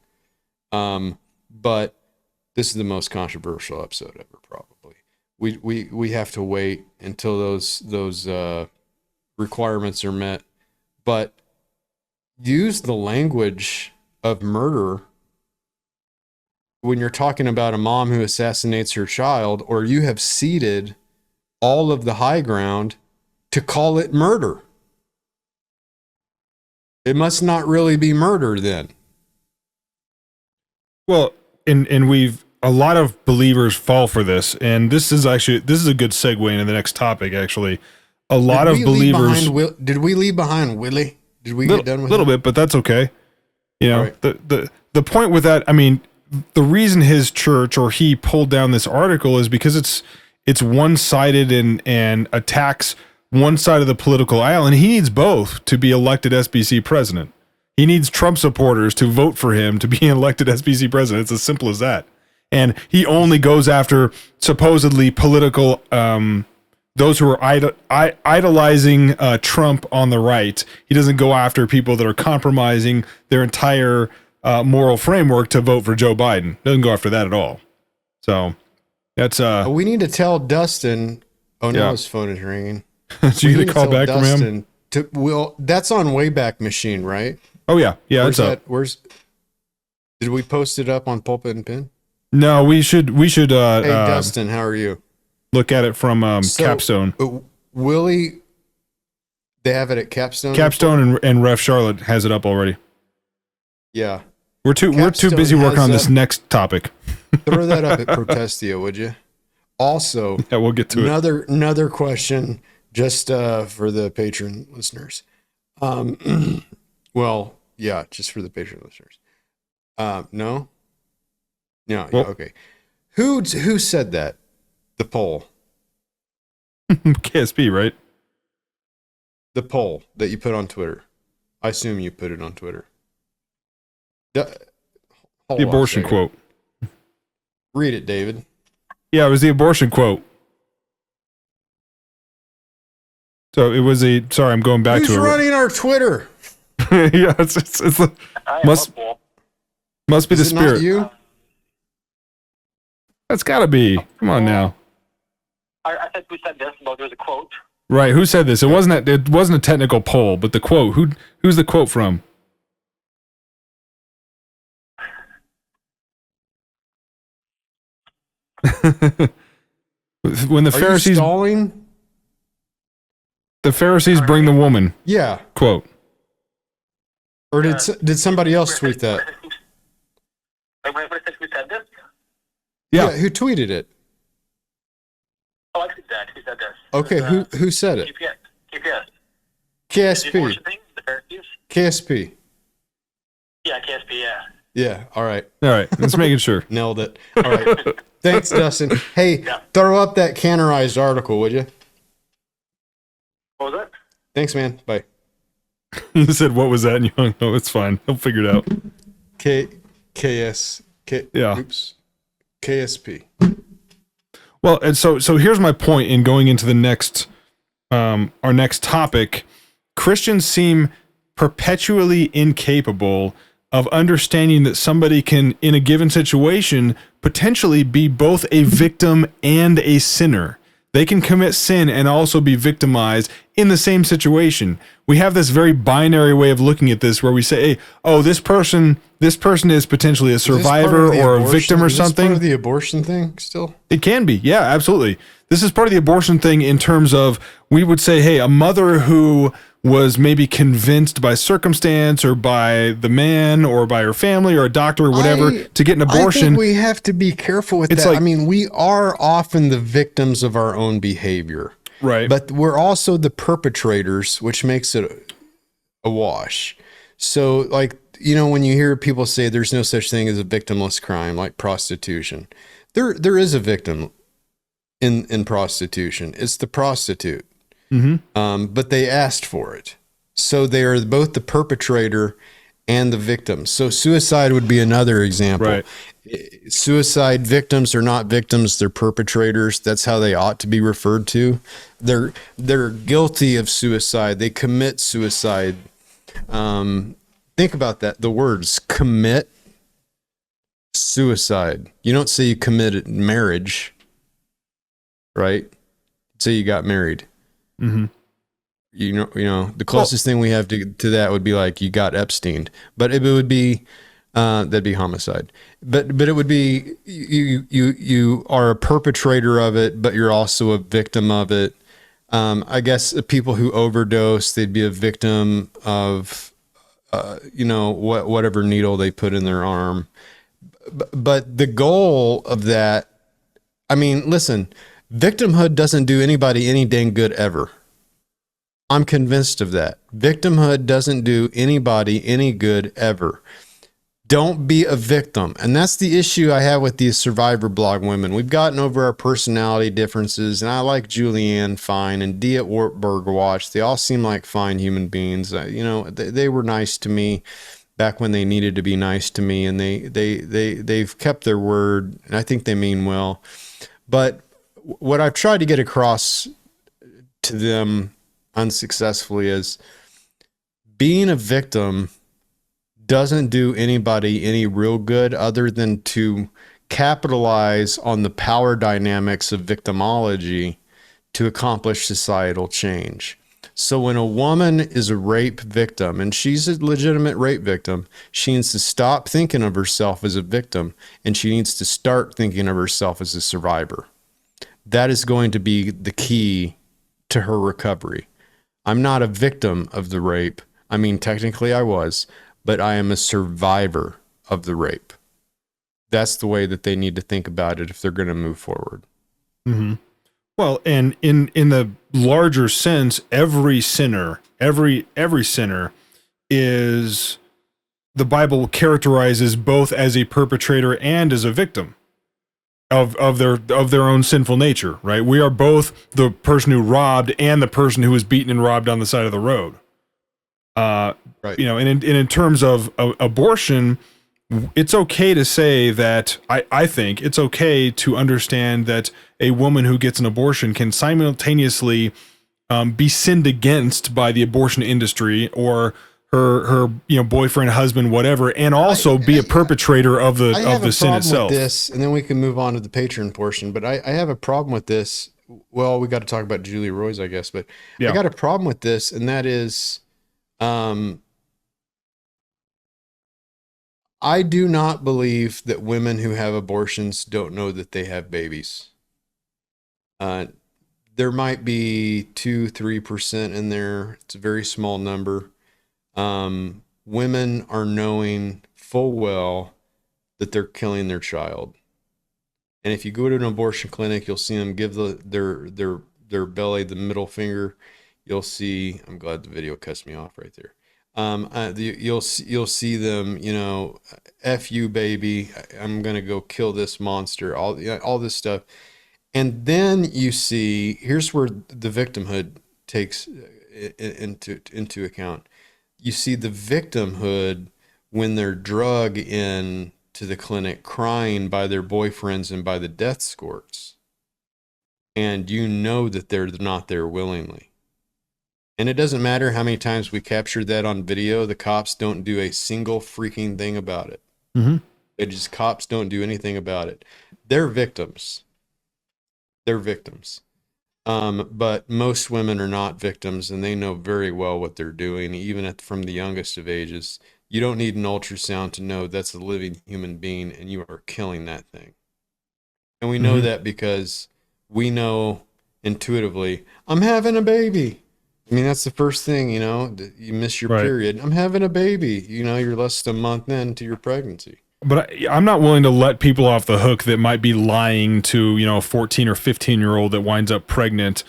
But this is the most controversial episode ever, probably. We have to wait until those requirements are met, but use the language of murder when you're talking about a mom who assassinates her child, or you have ceded all of the high ground to call it murder. It must not really be murder then. Well, and a lot of believers fall for this, and this is a good segue into the next topic. Actually, a lot of believers. Did we leave behind Willie? Did we get done with a little bit? But that's okay. You know, right. The point with that, I mean, the reason his church or he pulled down this article is because it's one-sided and attacks one side of the political aisle, and he needs both to be elected SBC president. He needs Trump supporters to vote for him to be elected SBC president. It's as simple as that. And he only goes after supposedly political, those who are idolizing Trump on the right. He doesn't go after people that are compromising their entire moral framework to vote for Joe Biden. Doesn't go after that at all. So that's we need to tell Dustin. Oh no, yeah. his phone is ringing. So you get a call back from him? That's on Wayback Machine, right? Oh yeah, it's up. Did we post it up on Pulpit and Pin? No, we should. Hey Dustin, how are you? Look at it from Capstone. Willie, they have it at Capstone. Capstone and Ref Charlotte has it up already. Yeah, we're too busy working on this next topic. Throw that up at Protestia, would you? Also, yeah, we'll get to another question just for the patron listeners. Well, yeah, just for the patron listeners. No, well, yeah, okay. Who said that? The poll. KSP, right? The poll that you put on Twitter. I assume you put it on Twitter. The abortion quote. Read it, David. Yeah, it was the abortion quote. So it was sorry, I'm going back to it. Who's running our Twitter? Yeah, it's must be the spirit. Not you? That's gotta be. Come on now. I said who said this, but there's a quote. Right, who said this? It wasn't a technical poll, but the quote. Who's the quote from? When the Pharisees stalling? The Pharisees bring the woman. Yeah. Quote. Or did somebody else tweet that? Who said this? Yeah. Who tweeted it? Oh, I see that. Who said this? Okay, who said it? KPS. KSP. The Pharisees? KSP. Yeah, KSP, yeah. Yeah, all right. Let's make it sure. Nailed it. All right. Thanks, Dustin. Hey, throw up that canonized article, would you? What was that? Thanks, man. Bye. You said, what was that? And you hung. No, it's fine. He'll figure it out. Oops. KSP. Well, and so here's my point in going into the next, our next topic. Christians seem perpetually incapable of understanding that somebody can, in a given situation, potentially be both a victim and a sinner. They can commit sin and also be victimized in the same situation. We have this very binary way of looking at this where we say, hey, oh, this person is potentially a survivor or a victim or something. Is this part of the abortion thing still? It can be. Yeah, absolutely. This is part of the abortion thing in terms of we would say, hey, a mother who was maybe convinced by circumstance or by the man or by her family or a doctor or whatever to get an abortion. I think we have to be careful with that. Like, I mean, we are often the victims of our own behavior. Right. But we're also the perpetrators, which makes it a wash. So, like, you know, when you hear people say there's no such thing as a victimless crime, like prostitution, there is a victim in prostitution. It's the prostitute. But they asked for it. So they are both the perpetrator and the victim. So suicide would be another example. Right. Suicide victims are not victims, they're perpetrators. That's how they ought to be referred to. They're guilty of suicide. They commit suicide. Think about that. The words commit, suicide. You don't say you committed marriage, right? Say you got married. Mm-hmm. You know, the closest thing we have to that would be like you got Epstein, but it would be that'd be homicide. But it would be you are a perpetrator of it, but you're also a victim of it. I guess people who overdose, they'd be a victim of whatever needle they put in their arm. But the goal of that, I mean, listen. Victimhood doesn't do anybody any dang good ever. I'm convinced of that. Victimhood doesn't do anybody any good ever. Don't be a victim. And that's the issue I have with these survivor blog women. We've gotten over our personality differences, and I like Julianne fine and Dia Wartburg Watch. They all seem like fine human beings. They were nice to me back when they needed to be nice to me, and they've kept their word, and I think they mean well. But what I've tried to get across to them unsuccessfully is being a victim doesn't do anybody any real good other than to capitalize on the power dynamics of victimology to accomplish societal change. So when a woman is a rape victim, and she's a legitimate rape victim, she needs to stop thinking of herself as a victim, and she needs to start thinking of herself as a survivor. That is going to be the key to her recovery. I'm not a victim of the rape. I mean, technically I was, but I am a survivor of the rape. That's the way that they need to think about it if they're going to move forward. Mm-hmm. Well, and in the larger sense, every sinner is, the Bible characterizes both as a perpetrator and as a victim of their own sinful nature, right? We are both the person who robbed and the person who was beaten and robbed on the side of the road. Right. You know, and in terms of abortion, it's okay to say that I think it's okay to understand that a woman who gets an abortion can simultaneously be sinned against by the abortion industry or her boyfriend, husband, whatever, and also be a perpetrator of the sin itself. With this, and then we can move on to the Patreon portion. But I have a problem with this. Well, we got to talk about Julia Roy's, I guess. But yeah. I got a problem with this, and that is, I do not believe that women who have abortions don't know that they have babies. There might be 2-3% in there. It's a very small number. Women are knowing full well that they're killing their child. And if you go to an abortion clinic, you'll see them give their belly the middle finger. You'll see, I'm glad the video cuts me off right there. You'll see them, F you, baby. I'm going to go kill this monster, all this stuff. And then you see, here's where the victimhood takes into account. You see the victimhood when they're drug in to the clinic crying by their boyfriends and by the death escorts. And you know that they're not there willingly. And it doesn't matter how many times we captured that on video, the cops don't do a single freaking thing about it. Mm-hmm. Cops don't do anything about it. They're victims. But most women are not victims, and they know very well what they're doing, even from the youngest of ages. You don't need an ultrasound to know that's a living human being, and you are killing that thing. And we know that because we know intuitively, I'm having a baby. I mean, that's the first thing, you miss your period. I'm having a baby, you're less than a month into your pregnancy. But I'm not willing to let people off the hook that might be lying to, a 14 or 15-year-old that winds up pregnant.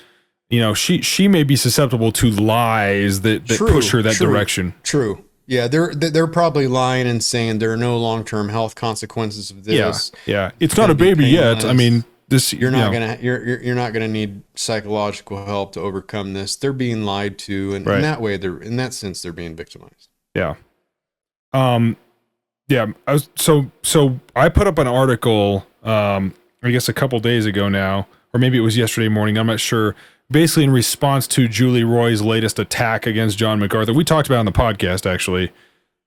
She may be susceptible to lies that push her that direction. True. Yeah, they're probably lying and saying there are no long-term health consequences of this. Yeah. It's not a baby yet. I mean, you're not gonna need psychological help to overcome this. They're being lied to, and in that way, in that sense they're being victimized. Yeah. Yeah. So I put up an article, I guess a couple days ago now, or maybe it was yesterday morning. I'm not sure. Basically, in response to Julie Roy's latest attack against John MacArthur, we talked about on the podcast actually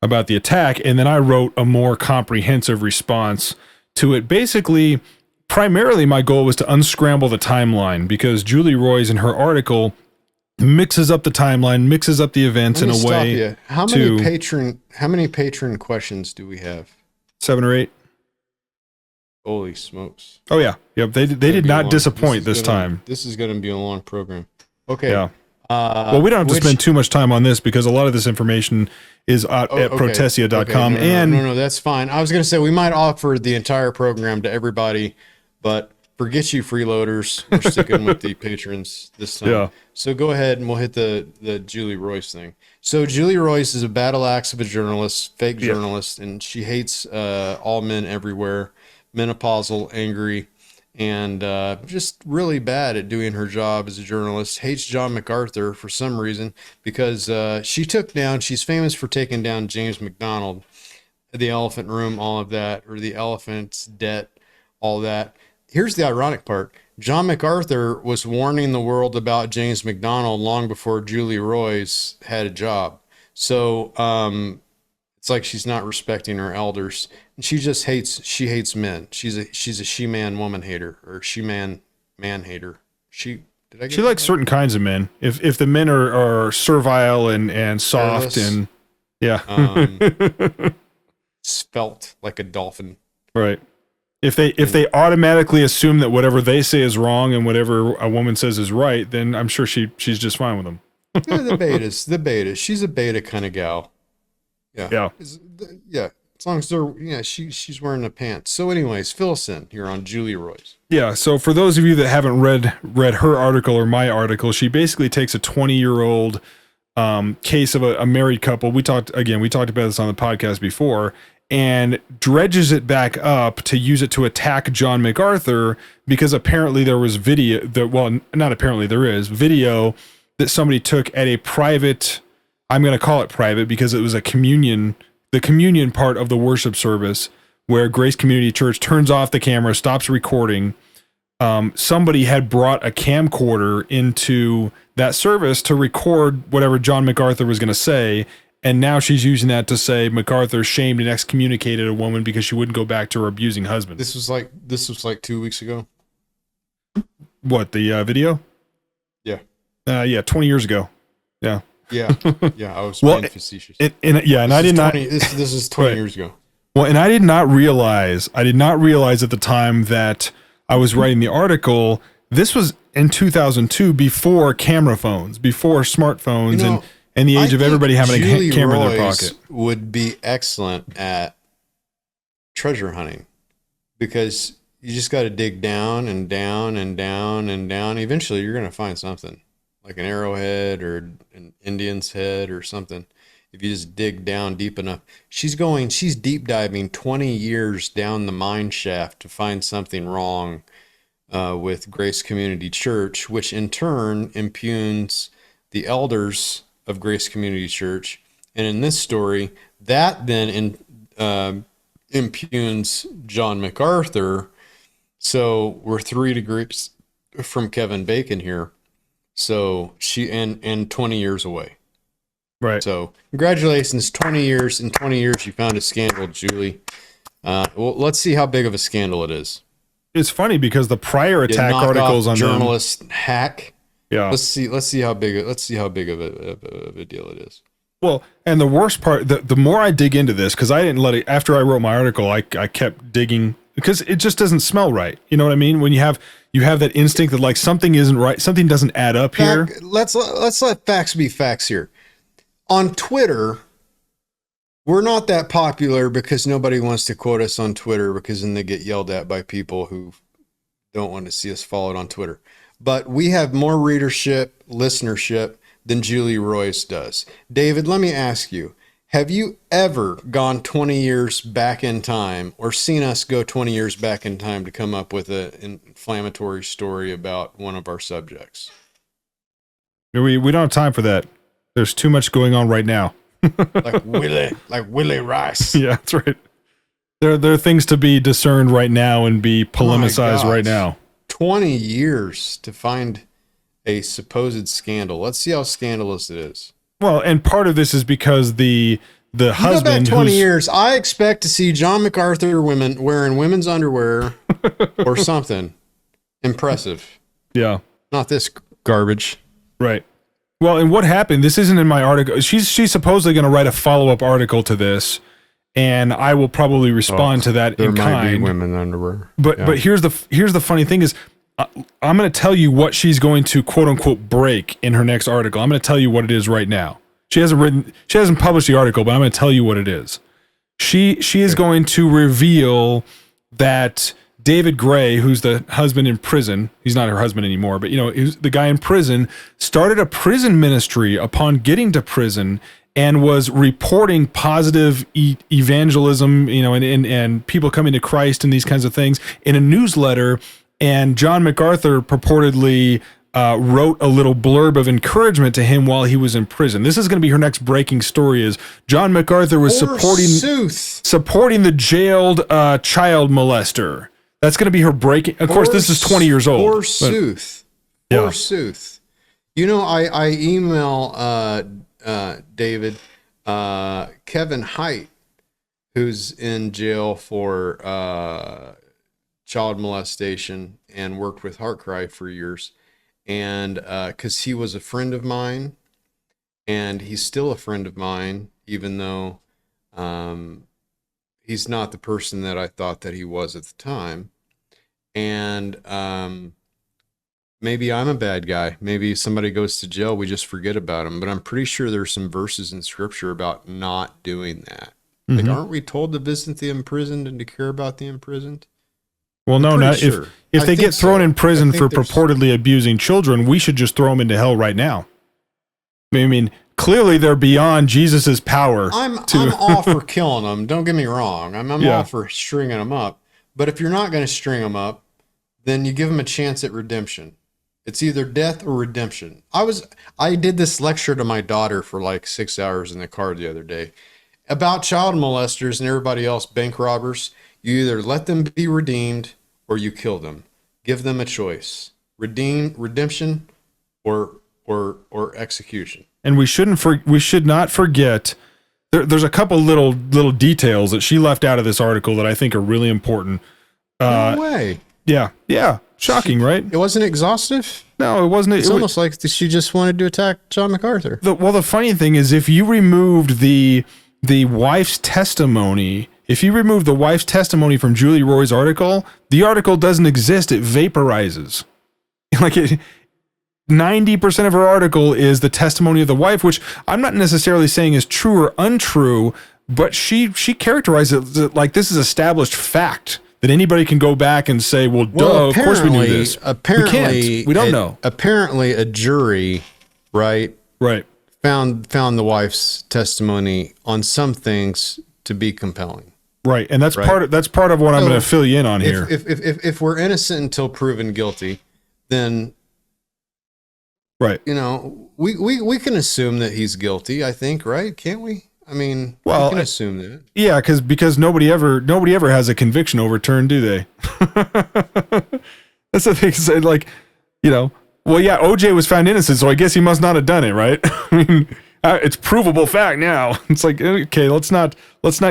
about the attack, and then I wrote a more comprehensive response to it. Basically, primarily my goal was to unscramble the timeline, because Julie Roy's in her article mixes up the timeline, mixes up the events in a way. How many patron questions do we have? 7 or 8. Holy smokes! Oh yeah, yep. They did not disappoint this time. This is going to be a long program. Okay. Yeah. Well, we don't have to spend too much time on this because a lot of this information is at protesia.com. Okay. No, that's fine. I was going to say we might offer the entire program to everybody, but forget you freeloaders. We're sticking with the patrons this time. Yeah. So go ahead and we'll hit the Julie Royce thing. So Julie Royce is a battle axe of a journalist, fake journalist, and she hates all men everywhere, menopausal, angry, and just really bad at doing her job as a journalist. Hates John MacArthur for some reason because she's famous for taking down James MacDonald, the Elephant Room, all of that, or the Elephant's Debt, all that. Here's the ironic part. John MacArthur was warning the world about James MacDonald long before Julie Royce had a job. So it's like she's not respecting her elders. And she hates men. She's a she-man woman hater, or she-man man hater. She likes certain kinds of men. If the men are servile and soft, careless, and svelte like a dolphin. Right. If they automatically assume that whatever they say is wrong and whatever a woman says is right, then I'm sure she's just fine with them. Yeah, the betas. She's a beta kind of gal. Yeah. Yeah. As long as she's wearing the pants. So anyways, fill us in here on Julie Royce. Yeah. So for those of you that haven't read her article or my article, she basically takes a 20-year-old case of a married couple. We talked about this on the podcast before, and dredges it back up to use it to attack John MacArthur because apparently there was video that somebody took at a private, I'm going to call it private because it was the communion part of the worship service where Grace Community Church turns off the camera, stops recording. Somebody had brought a camcorder into that service to record whatever John MacArthur was going to say. And now she's using that to say MacArthur shamed and excommunicated a woman because she wouldn't go back to her abusing husband. This was like 2 weeks ago. What, the video? Yeah. 20 years ago. Yeah. Yeah. I was being facetious. I did not. This is 20 years ago. Well, and I did not realize at the time that I was writing the article, this was in 2002, before camera phones, before smartphones, and the age of everybody having a camera in their pocket. Would be excellent at treasure hunting because you just got to dig down and down and down and down. Eventually, you're going to find something like an arrowhead or an Indian's head or something. If you just dig down deep enough, she's deep diving 20 years down the mine shaft to find something wrong with Grace Community Church, which in turn impugns the elders of Grace Community Church. And in this story, that then impugns John MacArthur. So we're 3 degrees from Kevin Bacon here. So she and 20 years away. Right. So congratulations, 20 years. In 20 years, you found a scandal, Julie. Well, let's see how big of a scandal it is. It's funny because the prior attack articles on journalist hack. Yeah. Let's see how big of a deal it is. Well, and the worst part, the more I dig into this, because I didn't let it, after I wrote my article, I kept digging because it just doesn't smell right. You know what I mean? When you have that instinct that like something isn't right, something doesn't add up here. Let's let facts be facts here. On Twitter, we're not that popular because nobody wants to quote us on Twitter, because then they get yelled at by people who don't want to see us followed on Twitter. But we have more readership, listenership than Julie Royce does. David, let me ask you, have you ever gone 20 years back in time, or seen us go 20 years back in time to come up with an inflammatory story about one of our subjects? We don't have time for that. There's too much going on right now. like Willie Rice. Yeah, that's right. There are things to be discerned right now and be polemicized right now. 20 years to find a supposed scandal. Let's see how scandalous it is. Well, and part of this is because the husband, go back 20 years, I expect to see John MacArthur wearing women's underwear or something impressive. Yeah. Not this garbage. Right. Well, and what happened, this isn't in my article. She's supposedly going to write a follow-up article to this, and I will probably respond to that in kind. There might be women underwear. But here's the funny thing is, I'm going to tell you what she's going to quote unquote break in her next article. I'm going to tell you what it is right now. She hasn't published the article, but I'm going to tell you what it is. She is going to reveal that David Gray, who's the husband in prison, he's not her husband anymore, but the guy in prison, started a prison ministry upon getting to prison and was reporting positive evangelism, and people coming to Christ and these kinds of things in a newsletter. And John MacArthur purportedly wrote a little blurb of encouragement to him while he was in prison. This is going to be her next breaking story. Is John MacArthur was supporting the jailed child molester. That's going to be her breaking. Of course, this is 20 years old. Forsooth. Forsooth. I email David, Kevin Hite, who's in jail for child molestation and worked with HeartCry for years. And because he was a friend of mine, and he's still a friend of mine, even though he's not the person that I thought that he was at the time. And maybe I'm a bad guy. Maybe if somebody goes to jail, we just forget about him. But I'm pretty sure there's some verses in Scripture about not doing that. Mm-hmm. Like, aren't we told to visit the imprisoned and to care about the imprisoned? Well, no, not sure. If they get thrown in prison for purportedly abusing children, we should just throw them into hell right now. I mean, clearly they're beyond Jesus's power. I'm all for killing them. Don't get me wrong. I'm all for stringing them up. But if you're not going to string them up, then you give them a chance at redemption. It's either death or redemption. I did this lecture to my daughter for like 6 hours in the car the other day about child molesters and everybody else, bank robbers. You either let them be redeemed or you kill them. Give them a choice: redemption, or execution. And we should not forget. There's a couple little details that she left out of this article that I think are really important. No way. Yeah. Shocking, right? It wasn't exhaustive. No, it wasn't. It's almost like she just wanted to attack John MacArthur. The funny thing is, if you removed the wife's testimony. If you remove the wife's testimony from Julie Roy's article, the article doesn't exist. It vaporizes. 90% of her article is the testimony of the wife, which I'm not necessarily saying is true or untrue, but she characterized it like this is established fact that anybody can go back and say, well, duh, of course we knew this. Apparently, we don't know. Apparently, a jury, right, found the wife's testimony on some things to be compelling. Right, and that's part of what I'm going to fill you in on here. If we're innocent until proven guilty, then right, we can assume that he's guilty. I think, right? Can't we? I mean, we can assume that. Yeah, because nobody ever has a conviction overturned, do they? That's the thing. Like, well, yeah, OJ was found innocent, so I guess he must not have done it, right? I mean. It's provable fact now. It's like, okay, let's not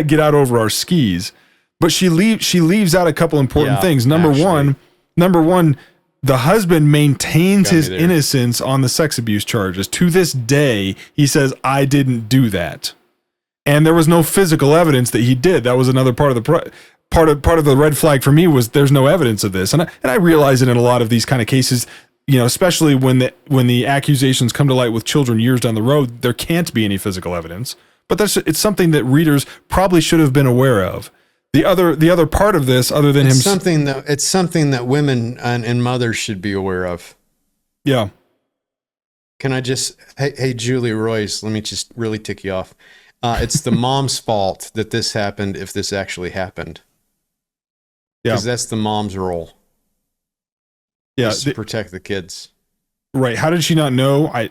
get out over our skis. But she leaves out a couple important things. Number one, the husband maintains his innocence on the sex abuse charges. To this day, he says, I didn't do that. And there was no physical evidence that he did. That was another part of part of the red flag for me was there's no evidence of this, and I realize it in a lot of these kind of cases, especially when the accusations come to light with children years down the road, there can't be any physical evidence. But it's something that readers probably should have been aware of. The other part of this, other than it's something that women and mothers should be aware of. Yeah. Can I just, hey, Julie Royce, let me just really tick you off. It's the mom's fault that this happened if this actually happened. Yeah. Because that's the mom's role. Yeah. To protect the kids. Right. How did she not know? I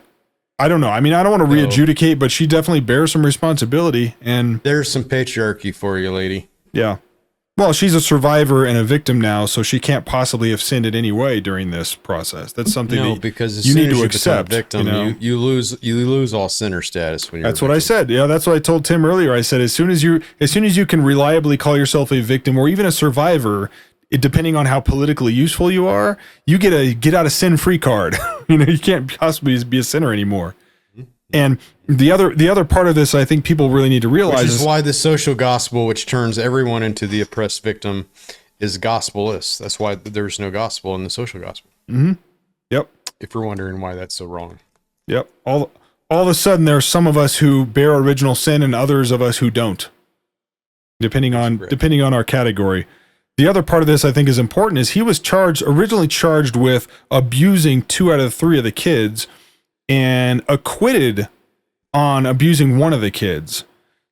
don't know. I mean, I don't want to re-adjudicate, but she definitely bears some responsibility. And there's some patriarchy for you, lady. Yeah. Well, she's a survivor and a victim now, so she can't possibly have sinned in any way during this process. That's something that because you need to accept. Victim, you lose all sinner status when you're. That's what I said. Yeah, that's what I told Tim earlier. I said as soon as you can reliably call yourself a victim or even a survivor, depending on how politically useful you are, you get a get out of sin free card. You can't possibly be a sinner anymore. And the other part of this, I think people really need to realize, which is why the social gospel, which turns everyone into the oppressed victim, is gospelless. That's why there's no gospel in the social gospel. Mm-hmm. Yep. If you're wondering why that's so wrong. Yep. All of a sudden, there are some of us who bear original sin, and others of us who don't, depending on our category. The other part of this I think is important is he was originally charged with abusing 2 out of 3 of the kids, and acquitted on abusing 1 of the kids.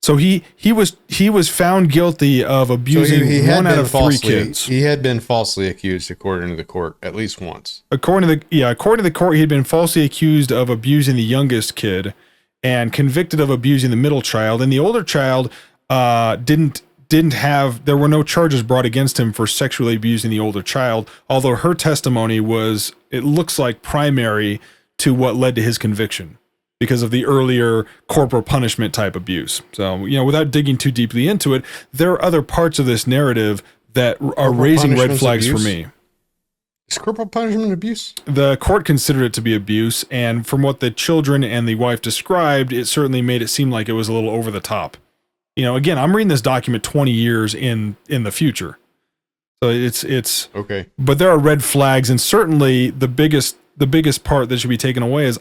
So he was found guilty of abusing 1 out of 3 kids. He had been falsely accused, according to the court, at least once. According to the court, he had been falsely accused of abusing the youngest kid and convicted of abusing the middle child. And the older child there were no charges brought against him for sexually abusing the older child, although her testimony was, it looks like, primary to what led to his conviction because of the earlier corporal punishment type abuse. So, without digging too deeply into it, there are other parts of this narrative that are raising red flags for me. Is corporal punishment abuse? The court considered it to be abuse, and from what the children and the wife described, it certainly made it seem like it was a little over the top. Again, I'm reading this document 20 years in the future. So it's okay. But there are red flags, and certainly the biggest part that should be taken away is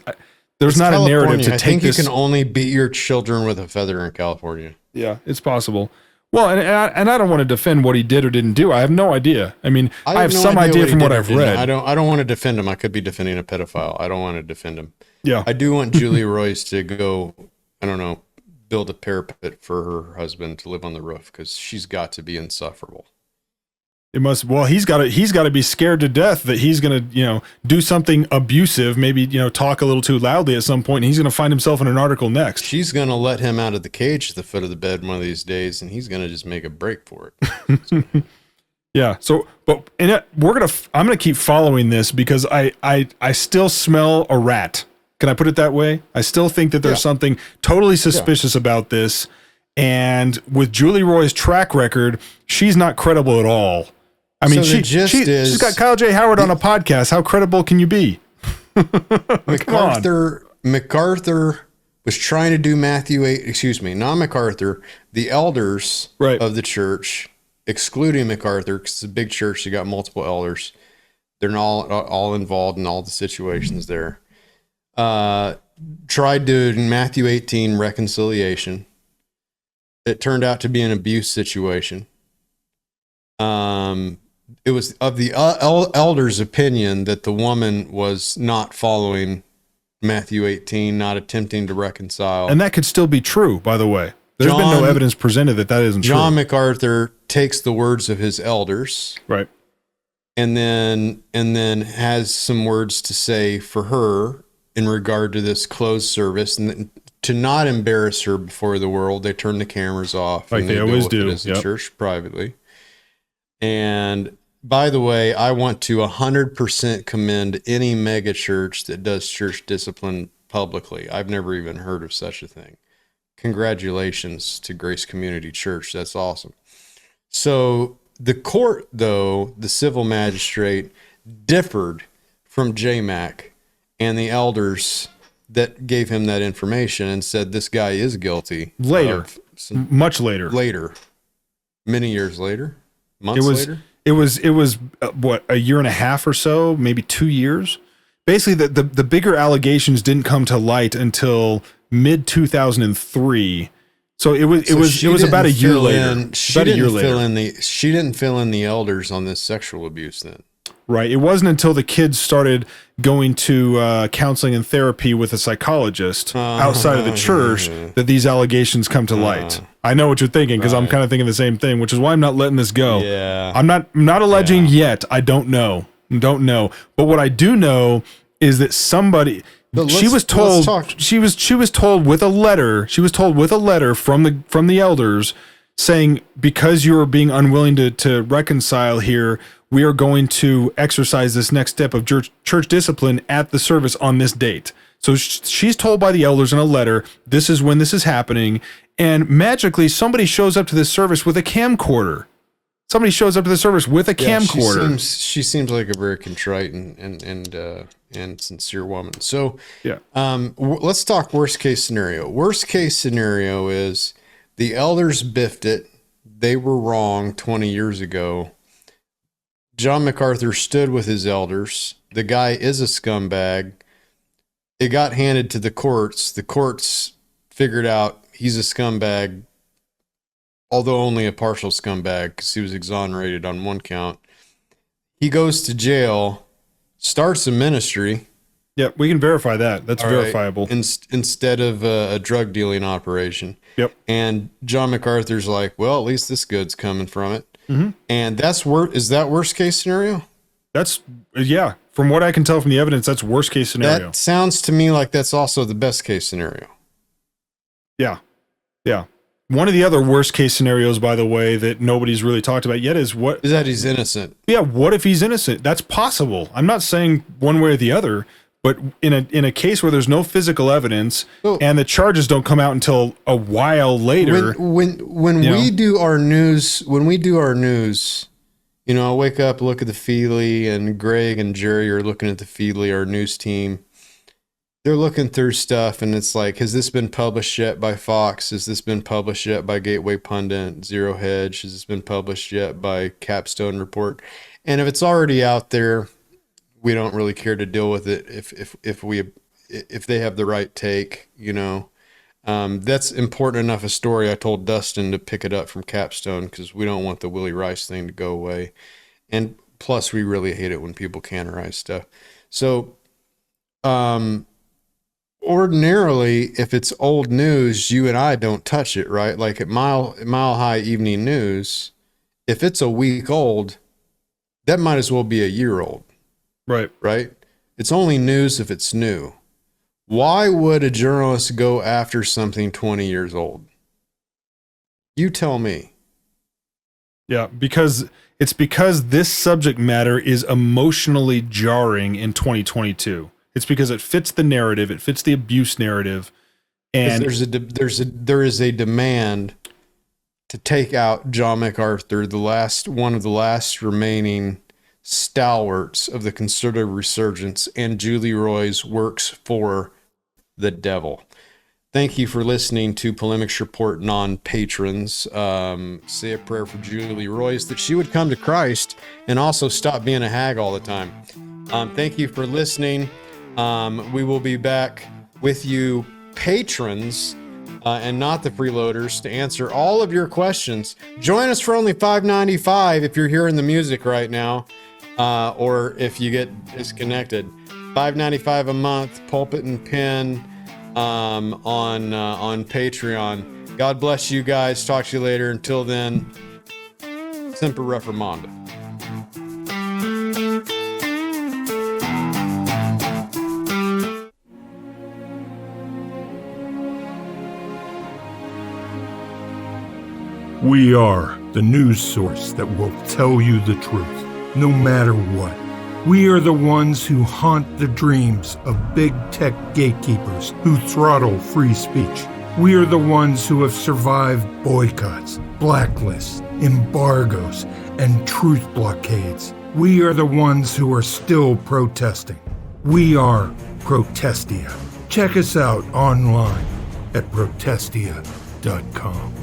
there's not a narrative to take this. I think you can only beat your children with a feather in California. Yeah, it's possible. Well, and I don't want to defend what he did or didn't do. I have no idea. I mean, I have some idea from what I've read. I don't want to defend him. I could be defending a pedophile. I don't want to defend him. Yeah. I do want Julie Royce to go, I don't know, build a parapet for her husband to live on the roof, because she's got to be insufferable. He's got to be scared to death that he's going to, do something abusive, maybe, talk a little too loudly at some point, and he's going to find himself in an article next. She's going to let him out of the cage at the foot of the bed one of these days, and he's going to just make a break for it. Yeah. So, I'm going to keep following this because I still smell a rat. Can I put it that way? I still think that there's something totally suspicious about this. And with Julie Roy's track record, she's not credible at all. I mean, she's got Kyle J. Howard on a podcast. How credible can you be? MacArthur was trying to do Matthew 8, not MacArthur, the elders of the church, excluding MacArthur, because it's a big church. You got multiple elders. They're not all involved in all the situations there. Tried doing Matthew 18 reconciliation. It turned out to be an abuse situation. It was of the elder's opinion that the woman was not following Matthew 18, not attempting to reconcile. And that could still be true, by the way. There's been no evidence presented that isn't true. John MacArthur takes the words of his elders. Right. And then has some words to say for her in regard to this closed service, and to not embarrass her before the world, they turn the cameras off, like they always do as a church privately. And by the way, I want to 100% commend any mega church that does church discipline publicly. I've never even heard of such a thing. Congratulations to Grace Community Church. That's awesome. So the court, though, the civil magistrate, differed from JMac and the elders that gave him that information and said this guy is guilty. Much later. Many years later. Months later? It was what, a year and a half or so, maybe 2 years. Basically, the bigger allegations didn't come to light until mid 2003. So it was about a year later. She didn't fill in the elders on this sexual abuse then. Right. It wasn't until the kids started going to counseling and therapy with a psychologist outside of the church that these allegations come to light. I know what you're thinking, because I'm kind of thinking the same thing, which is why I'm not letting this go. Yeah. I'm not alleging yet. I don't know. But what I do know is that somebody, she was told with a letter. She was told with a letter from the elders saying, because you are being unwilling to reconcile here, we are going to exercise this next step of church discipline at the service on this date. So she's told by the elders in a letter, this is when this is happening. And magically, somebody shows up to this service with a camcorder. She seems like a very contrite and sincere woman. So yeah. Let's talk worst case scenario. Worst case scenario is the elders biffed it. They were wrong 20 years ago. John MacArthur stood with his elders. The guy is a scumbag. It got handed to the courts. The courts figured out he's a scumbag, although only a partial scumbag, because he was exonerated on one count. He goes to jail, starts a ministry. Yep, we can verify that. That's verifiable. Instead of a drug dealing operation. Yep. And John MacArthur's like, well, at least this good's coming from it. Mm-hmm. And is that worst case scenario? Yeah. From what I can tell from the evidence, that's worst case scenario. That sounds to me like that's also the best case scenario. Yeah. Yeah. One of the other worst case scenarios, by the way, that nobody's really talked about yet is that he's innocent. Yeah. What if he's innocent? That's possible. I'm not saying one way or the other, but in a case where there's no physical evidence and the charges don't come out until a while later. When we do our news, I wake up, look at the Feedly, and Greg and Jerry are looking at the Feedly, our news team. They're looking through stuff, and it's like, has this been published yet by Fox? Has this been published yet by Gateway Pundit, Zero Hedge? Has this been published yet by Capstone Report? And if it's already out there, we don't really care to deal with it if they have the right take, that's important enough a story. I told Dustin to pick it up from Capstone because we don't want the Willie Rice thing to go away. And plus we really hate it when people canonize stuff. So, ordinarily, if it's old news, you and I don't touch it, right? Like at Mile High Evening News, if it's a week old, that might as well be a year old. Right? It's only news if it's new. Why would a journalist go after something 20 years old? You tell me. Yeah, because this subject matter is emotionally jarring in 2022. It's because it fits the narrative, it fits the abuse narrative, and there is a demand to take out John MacArthur, one of the last remaining stalwarts of the conservative resurgence, and Julie Roys works for the devil. Thank you for listening to Polemics Report non-patrons. Say a prayer for Julie Roys that she would come to Christ and also stop being a hag all the time. Thank you for listening. We will be back with you patrons and not the freeloaders to answer all of your questions. Join us for only $5.95 if you're hearing the music right now. Or if you get disconnected, $5.95 a month, Pulpit and Pen, on Patreon. God bless you guys. Talk to you later. Until then, Semper Reformanda. We are the news source that will tell you the truth, no matter what. We are the ones who haunt the dreams of big tech gatekeepers who throttle free speech. We are the ones who have survived boycotts, blacklists, embargoes, and truth blockades. We are the ones who are still protesting. We are Protestia. Check us out online at protestia.com.